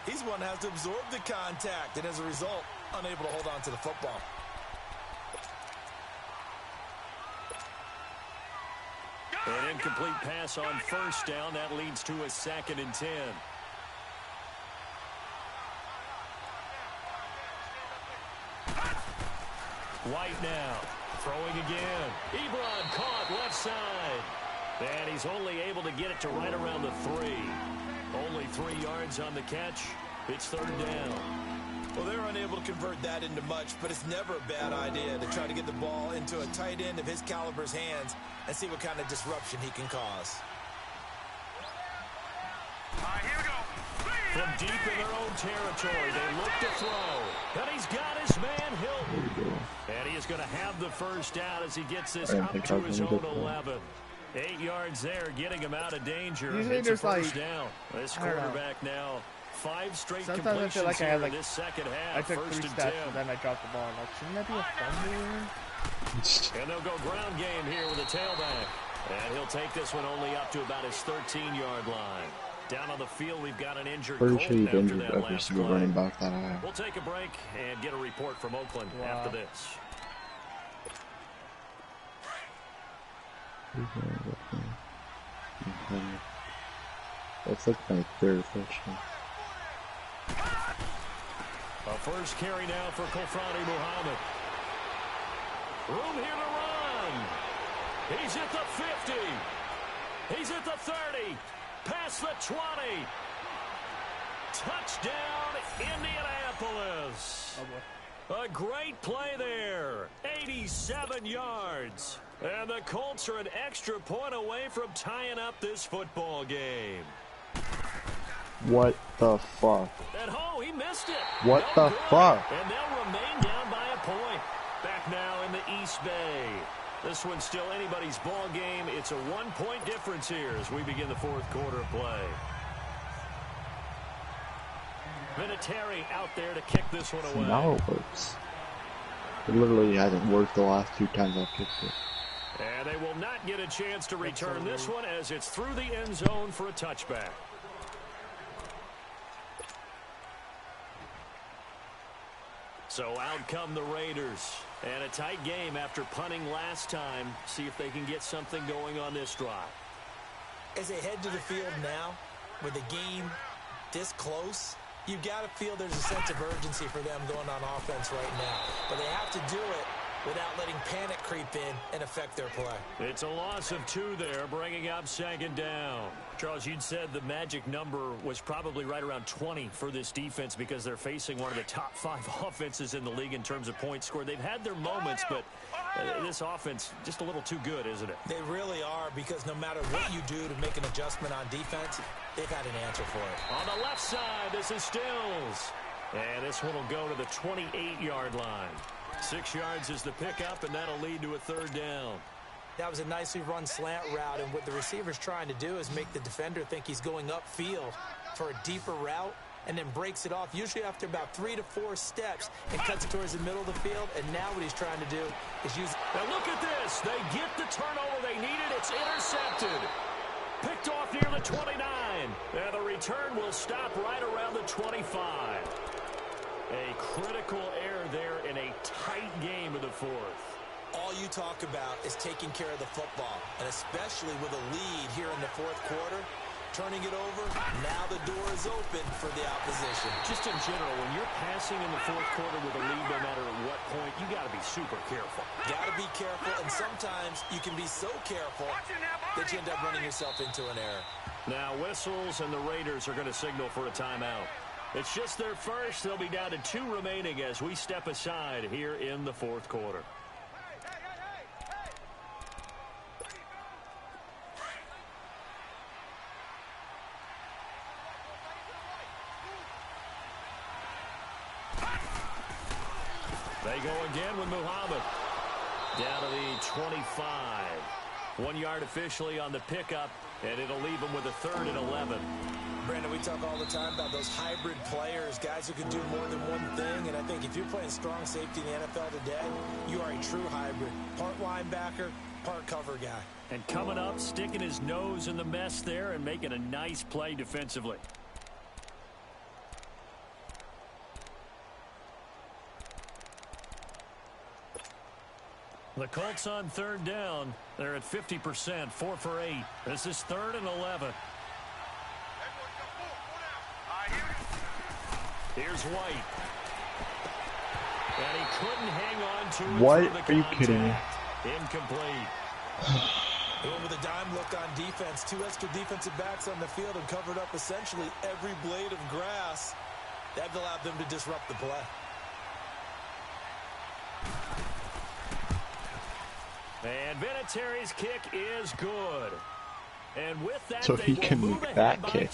he's one that has to absorb the contact, and as a result, unable to hold on to the football. An incomplete pass on 1st down. That leads to a 2nd and 10. White now, throwing again. Ebron caught left side. And he's only able to get it to right around the 3. Only 3 yards on the catch. It's 3rd down. Well, they're unable to convert that into much, but it's never a bad idea to try to get the ball into a tight end of his caliber's hands and see what kind of disruption he can cause. All right, here we go. From deep in their own territory, they look to throw. And he's got his man, Hilton. And he is going to have the 1st down as he gets this up to his own 11. 8 yards there, getting him out of danger. Usually it's a there's 1st down. This quarterback now, 5 straight sometimes completions I feel like I have like this second half. I took 3 1st and steps 10. and then I dropped the ball. And like, shouldn't that be a fumble? And they'll go ground game here with a tailback. And he'll take this one only up to about his 13-yard line. Down on the field, we've got an injured Colton after that last play. Running back that high. We'll take a break and get a report from Oakland after this. That's like my 3rd touchdown. A 1st carry now for Kofrani Muhammad. Room here to run. He's at the 50. He's at the 30. Past the 20. Touchdown, Indianapolis. Oh boy. A great play there. 87 yards. And the Colts are an extra point away from tying up this football game. What the fuck? And oh, he missed it. What the fuck? And they'll remain down by a point. Back now in the East Bay. This one's still anybody's ball game. It's a 1-point difference here as we begin the 4th quarter of play. Vinatieri out there to kick this one away. Now it works. It literally hasn't worked the last 2 times I've kicked it. And they will not get a chance to return this one as it's through the end zone for a touchback. So out come the Raiders. And a tight game after punting last time. See if they can get something going on this drive. As they head to the field now, with the game this close, you've got to feel there's a sense of urgency for them going on offense right now. But they have to do it without letting panic creep in and affect their play. It's a loss of 2 there, bringing up 2nd down. Charles, you'd said the magic number was probably right around 20 for this defense because they're facing one of the top 5 offenses in the league in terms of points scored. They've had their moments, but this offense just a little too good, isn't it? They really are, because no matter what you do to make an adjustment on defense, they've had an answer for it. On the left side, this is Stills. And this one will go to the 28-yard line. 6 yards is the pickup, and that'll lead to a third down. That was a nicely run slant route, and what the receiver's trying to do is make the defender think he's going upfield for a deeper route, and then breaks it off, usually after about 3 to 4 steps, and cuts it towards the middle of the field. And now what he's trying to do is use... Now look at this. They get the turnover they needed. It's intercepted. Picked off near the 29. And the return will stop right around the 25. A critical error there in a tight game of the fourth. All you talk about is taking care of the football, and especially with a lead here in the fourth quarter, turning it over, now the door is open for the opposition. Just in general, when you're passing in the fourth quarter with a lead, no matter at what point, you got to be super careful. Got to be careful, and sometimes you can be so careful that you end up running yourself into an error. Now whistles, and the Raiders are going to signal for a timeout. It's just their first. They'll be down to 2 remaining as we step aside here in the fourth quarter. They go again with Muhammad. Down to the 25. 1 yard officially on the pickup, and it'll leave them with a third and 11. Brandon, we talk all the time about those hybrid players, guys who can do more than one thing, and I think if you're playing strong safety in the NFL today, you are a true hybrid. Part linebacker, part cover guy. And coming up, sticking his nose in the mess there and making a nice play defensively. The Colts on third down. They're at 50%, 4 for 8. This is 3rd and 11. Here's White. And he couldn't hang on to it. What? Are you kidding me? Incomplete. Going with a dime look on defense. 2 extra defensive backs on the field and covered up essentially every blade of grass. That allowed them to disrupt the play. And Vinatieri's kick is good. And with that, so he can make that kick,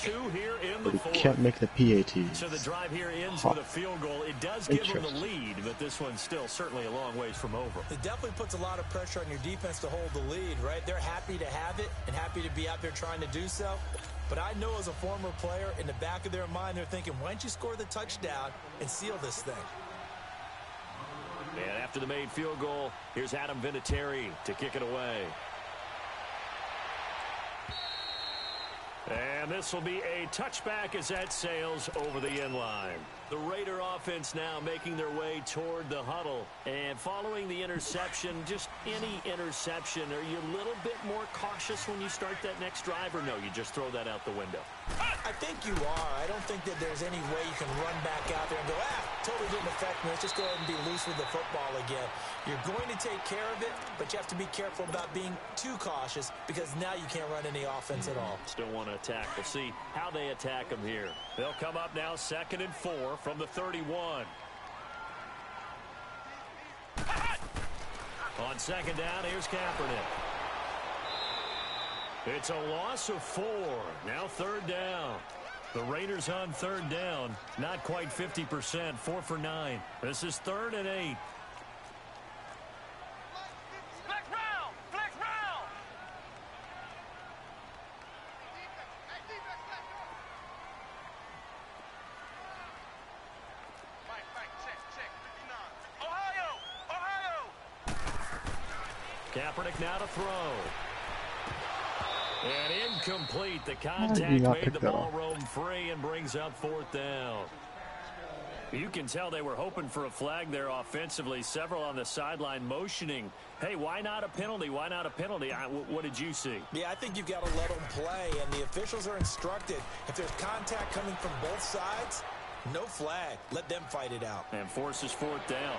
but he can't make the PATs. So the drive here ends with a field goal. It does give them the lead, but this one's still certainly a long ways from over. It definitely puts a lot of pressure on your defense to hold the lead, right? They're happy to have it and happy to be out there trying to do so. But I know as a former player, in the back of their mind, they're thinking, why don't you score the touchdown and seal this thing? And after the made field goal, here's Adam Vinatieri to kick it away. And this will be a touchback as that sails over the end line. The Raider offense now making their way toward the huddle. And following the interception, just any interception, are you a little bit more cautious when you start that next drive, or no, you just throw that out the window? I think you are. I don't think that there's any way you can run back out there and go, totally didn't affect me. Let's just go ahead and be loose with the football again. You're going to take care of it, but you have to be careful about being too cautious because now you can't run any offense at all. Still want to attack. We'll see how they attack them here. They'll come up now 2nd and 4 from the 31. On 2nd down, here's Kaepernick. It's a loss of 4. Now 3rd down. The Raiders on 3rd down. Not quite 50%. 4 for 9. This is 3rd and 8. Kaepernick now to throw. And incomplete. The contact made the ball roam free and brings up 4th down. You can tell they were hoping for a flag there offensively. Several on the sideline motioning. Hey, why not a penalty? Why not a penalty? What did you see? Yeah, I think you've got to let them play, and the officials are instructed. If there's contact coming from both sides, no flag. Let them fight it out. And forces 4th down.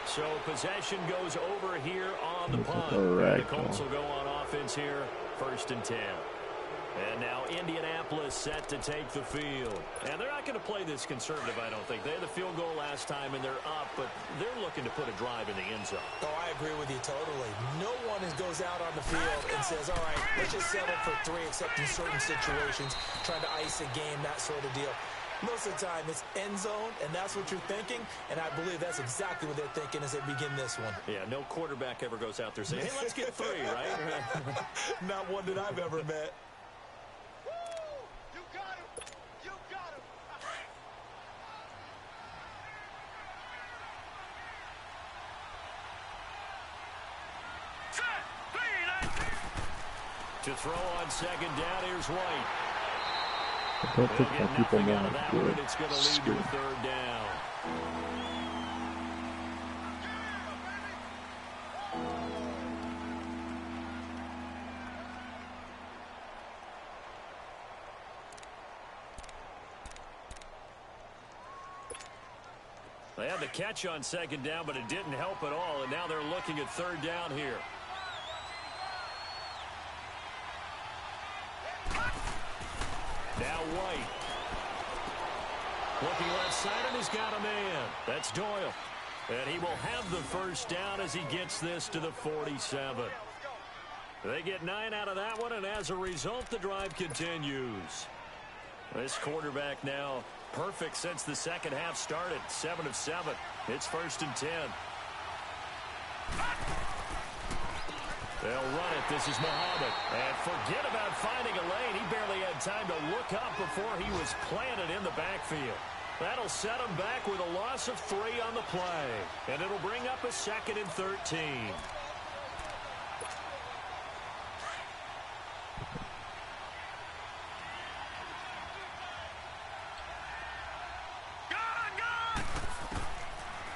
So possession goes over here on the punt. The Colts will go on offense here, 1st and 10. And now Indianapolis set to take the field. And they're not going to play this conservative, I don't think. They had the field goal last time, and they're up, but they're looking to put a drive in the end zone. Oh, I agree with you totally. No one goes out on the field and says, all right, let's just settle for 3, except in certain situations, trying to ice a game, that sort of deal. Most of the time, it's end zone, and that's what you're thinking, and I believe that's exactly what they're thinking as they begin this one. Yeah, no quarterback ever goes out there saying, hey, let's get 3, right? Not one that I've ever met. You got him! You got him! To throw on second down, here's White. I don't think my people know how to do it. It's going to lead to a third down. They had the catch on second down, but it didn't help at all, and now they're looking at third down here. Now White. Looking left side, and he's got a man. That's Doyle. And he will have the first down as he gets this to the 47. They get 9 out of that one, and as a result, the drive continues. This quarterback now perfect since the second half started. 7 of 7. It's 1st and 10. They'll run it. This is Muhammad. And forget about finding a lane. He barely had time to look up before he was planted in the backfield. That'll set him back with a loss of 3 on the play. And it'll bring up a 2nd and 13.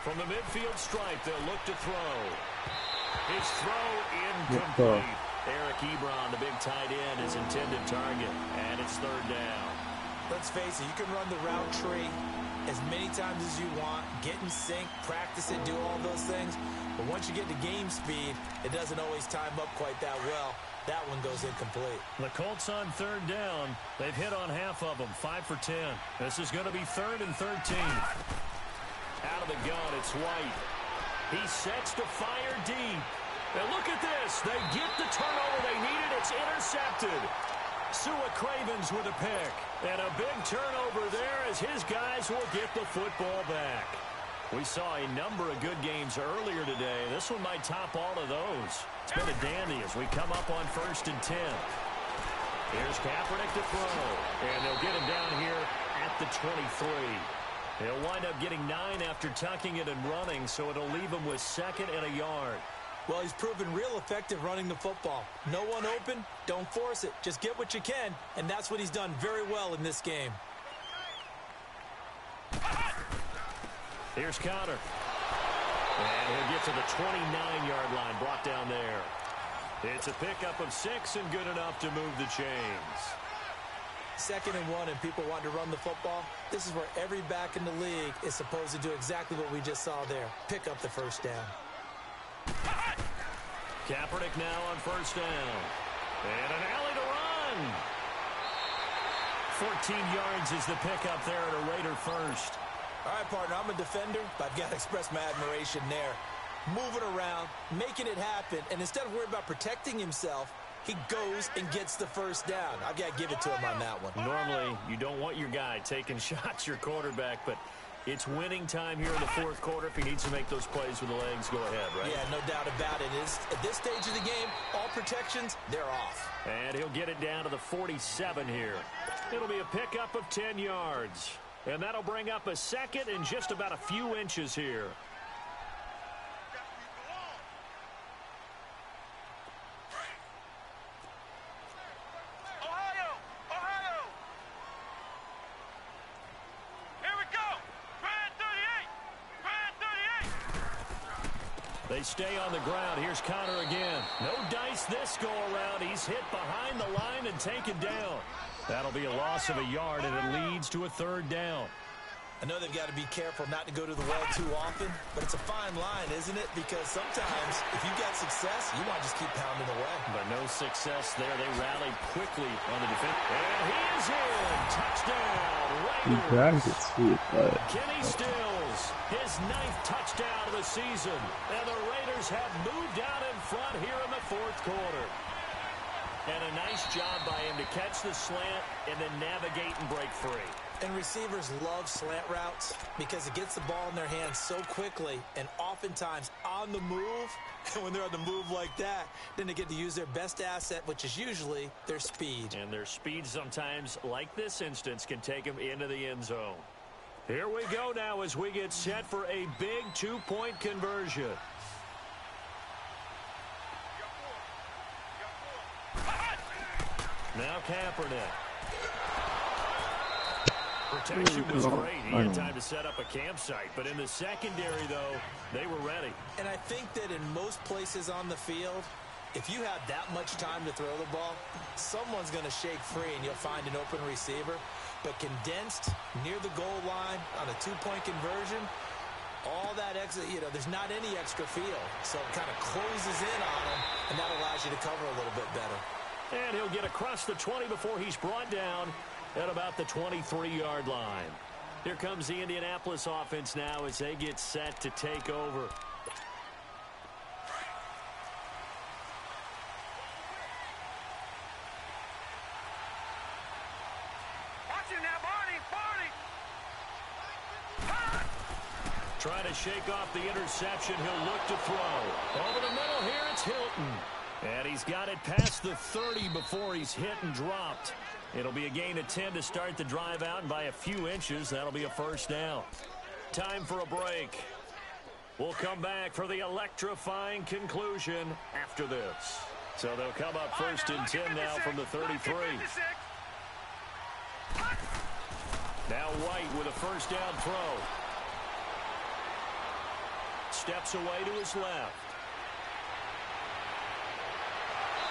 From the midfield stripe, they'll look to throw. His throw incomplete. Eric Ebron, the big tight end, his intended target. And it's third down. Let's face it, you can run the route tree as many times as you want, get in sync, practice it, do all those things. But once you get to game speed, it doesn't always time up quite that well. That one goes incomplete. The Colts on third down. They've hit on half of them, 5 for 10. This is going to be 3rd and 13. Out of the gun, it's White. He sets to fire deep. And look at this. They get the turnover they needed. It's intercepted. Sua Cravens with a pick. And a big turnover there as his guys will get the football back. We saw a number of good games earlier today. This one might top all of those. It's been a dandy as we come up on 1st and 10. Here's Kaepernick to throw. And they'll get him down here at the 23. He'll wind up getting 9 after tucking it and running, so it'll leave him with 2nd and a yard. Well, he's proven real effective running the football. No one open, don't force it. Just get what you can, and that's what he's done very well in this game. Here's Connor. And he'll get to the 29-yard line, brought down there. It's a pickup of 6 and good enough to move the chains. 2nd and 1 and people want to run the football. This is where every back in the league is supposed to do exactly what we just saw there. Pick up the first down. Kaepernick now on 1st down. And an alley to run. 14 yards is the pickup there at a Raider first. All right, partner, I'm a defender, but I've got to express my admiration there. Moving around, making it happen, and instead of worrying about protecting himself, he goes and gets the first down. I've got to give it to him on that one. Normally, you don't want your guy taking shots, your quarterback, but it's winning time here in the 4th quarter. If he needs to make those plays with the legs, go ahead, right? Yeah, no doubt about it. At this stage of the game, all protections, they're off. And he'll get it down to the 47 here. It'll be a pickup of 10 yards. And that'll bring up a 2nd and just about a few inches here. They stay on the ground. Here's Connor again. No dice this go around. He's hit behind the line and taken down. That'll be a loss of a yard, and it leads to a 3rd down. I know they've got to be careful not to go to the well too often, but it's a fine line, isn't it? Because sometimes if you got success, you want to just keep pounding away. But no success there. They rallied quickly on the defense. And he is in. Touchdown, Raiders. Kenny Stills, his 9th touchdown of the season. And the Raiders have moved out in front here in the 4th quarter. And a nice job by him to catch the slant and then navigate and break free. And receivers love slant routes because it gets the ball in their hands so quickly and oftentimes on the move. And when they're on the move like that, then they get to use their best asset, which is usually their speed. And their speed sometimes, like this instance, can take them into the end zone. Here we go now as we get set for a big 2-point conversion. Now Kaepernick. Protection was great. He had time to set up a campsite. But in the secondary, though, they were ready. And I think that in most places on the field, if you have that much time to throw the ball, someone's going to shake free and you'll find an open receiver. But condensed near the goal line on a 2-point conversion, all that extra, there's not any extra field. So it kind of closes in on them, and that allows you to cover a little bit better. And he'll get across the 20 before he's brought down at about the 23-yard line. Here comes the Indianapolis offense now as they get set to take over. Trying to shake off the interception. He'll look to throw. Over the middle here, it's Hilton. And he's got it past the 30 before he's hit and dropped. It'll be a gain of 10 to start the drive out, and by a few inches, that'll be a first down. Time for a break. We'll come back for the electrifying conclusion after this. So they'll come up first and 10 now from the 33. Now White with a first down throw. Steps away to his left.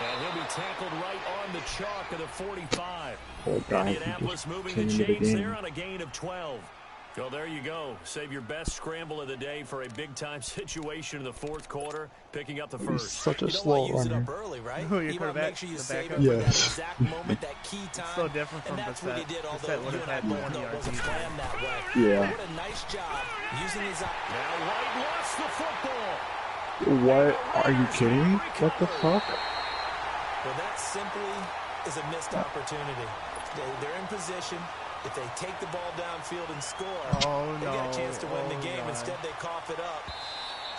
And he'll be tackled right on the chalk of the 45. Indianapolis moving the chains there on a gain of 12. So there you go. Save your best scramble of the day for a big-time situation in the 4th quarter, picking up the first. He's such a slow runner. Use it up early, right? Who, your you want to make sure you save it for that exact moment, that key time. So different from and that's what he did, although you and I both know it wasn't planned that way. Yeah. What a nice job using his eye. Now White lost the football. What? Are you kidding me? What the fuck? Well, that simply is a missed opportunity. They're in position. If they take the ball downfield and score, they get a chance to win the game. Instead, they cough it up.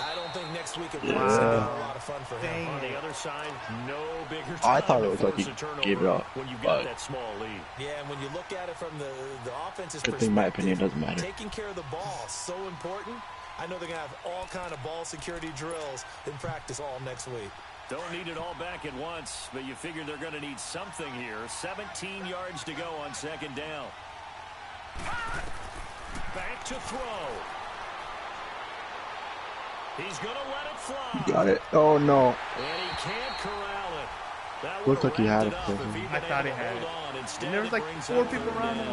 I don't think next week it will be a lot of fun for him. On the other side, no bigger I time thought it to was like he force a turnover gave it up, when you've got that small lead. Yeah, and when you look at it from the offense's Good perspective, thing, in my opinion, it doesn't matter. taking care of the ball is so important. I know they're going to have all kind of ball security drills in practice all next week. Don't need it all back at once, but you figure they're going to need something here. 17 yards to go on second down. Back to throw. He's going to let it fly. Got it. Oh, no. And he can't corral it. That Looked like he had it. I thought he had it. And there was like 4 people around him.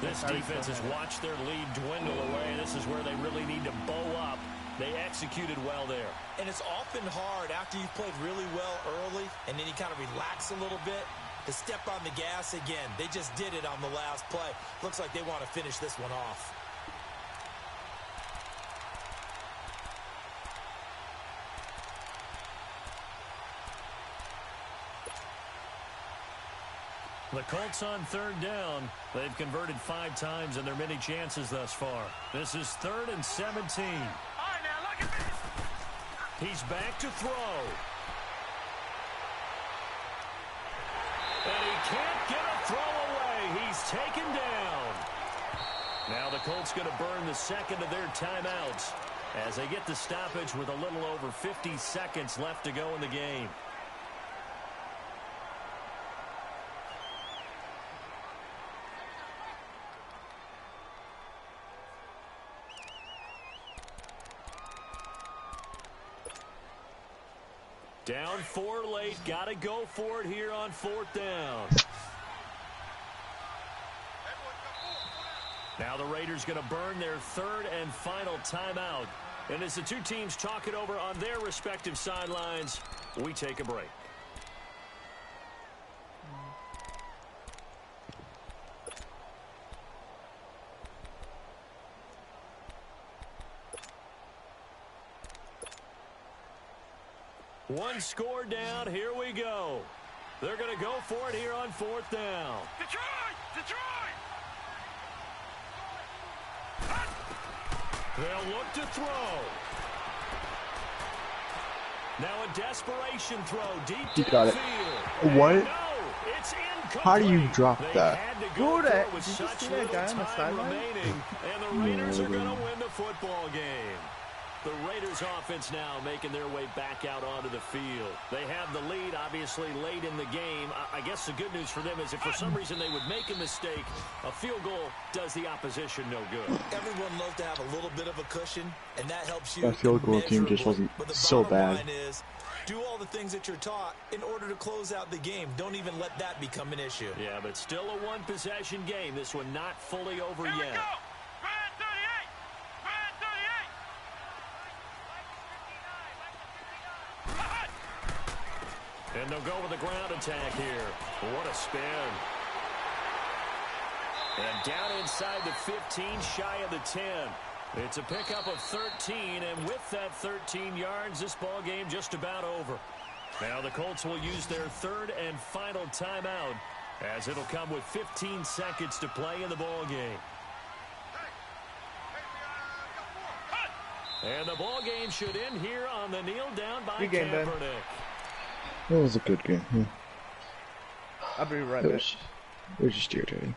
This defense has watched their lead dwindle away. This is where they really need to bow up. They executed well there. And it's often hard after you've played really well early and then you kind of relax a little bit to step on the gas again. They just did it on the last play. Looks like they want to finish this one off. The Colts on third down. They've converted 5 times in their many chances thus far. This is 3rd and 17. All right, now look at this. He's back to throw. And he can't get a throw away. He's taken down. Now the Colts going to burn the second of their timeouts as they get the stoppage with a little over 50 seconds left to go in the game. Down 4 late. Got to go for it here on 4th down. Now the Raiders going to burn their third and final timeout. And as the two teams talk it over on their respective sidelines, we take a break. One score down. Here we go. They're going to go for it here on 4th down. Detroit! Detroit! They'll look to throw. Now a desperation throw deep You got it. field. What? No, it's incomplete. How do you drop They that? had to go Dude, for it did with you such see that little guy on the time sideline? remaining, and the Raiders are going to win the football game. The Raiders offense now making their way back out onto the field. They have the lead, obviously, late in the game. I guess the good news for them is if for some reason they would make a mistake, a field goal does the opposition no good. Everyone loves to have a little bit of a cushion, and that helps you. That field goal team just wasn't so bad. Line is, do all the things that you're taught in order to close out the game. Don't even let that become an issue. Yeah, but still a one-possession game. This one not fully over Here we yet. go! Red 38! Red 38! And they'll go with the ground attack here. What a spin. And down inside the 15, shy of the 10. It's a pickup of 13, and with that 13 yards, this ball game just about over. Now the Colts will use their third and final timeout, as it'll come with 15 seconds to play in the ball game. And the ball game should end here on the kneel down by Good game, Ben. Kaepernick. It was a good game. Yeah. I'll be right It back. was just irritating.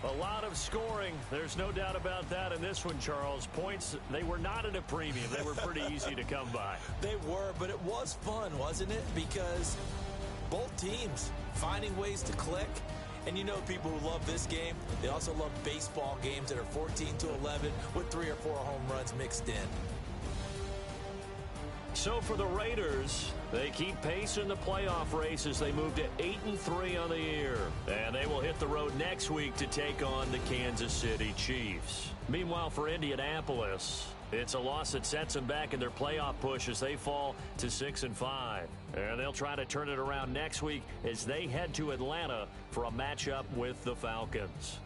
A lot of scoring. There's no doubt about that in this one, Charles. Points, they were not at a premium. They were pretty easy to come by. They were, but it was fun, wasn't it? Because both teams finding ways to click. And you know people who love this game, they also love baseball games that are 14-11 with 3 or 4 home runs mixed in. So for the Raiders, they keep pace in the playoff race as they move to 8-3 on the year. And they will hit the road next week to take on the Kansas City Chiefs. Meanwhile, for Indianapolis, it's a loss that sets them back in their playoff push as they fall to 6-5. And they'll try to turn it around next week as they head to Atlanta for a matchup with the Falcons.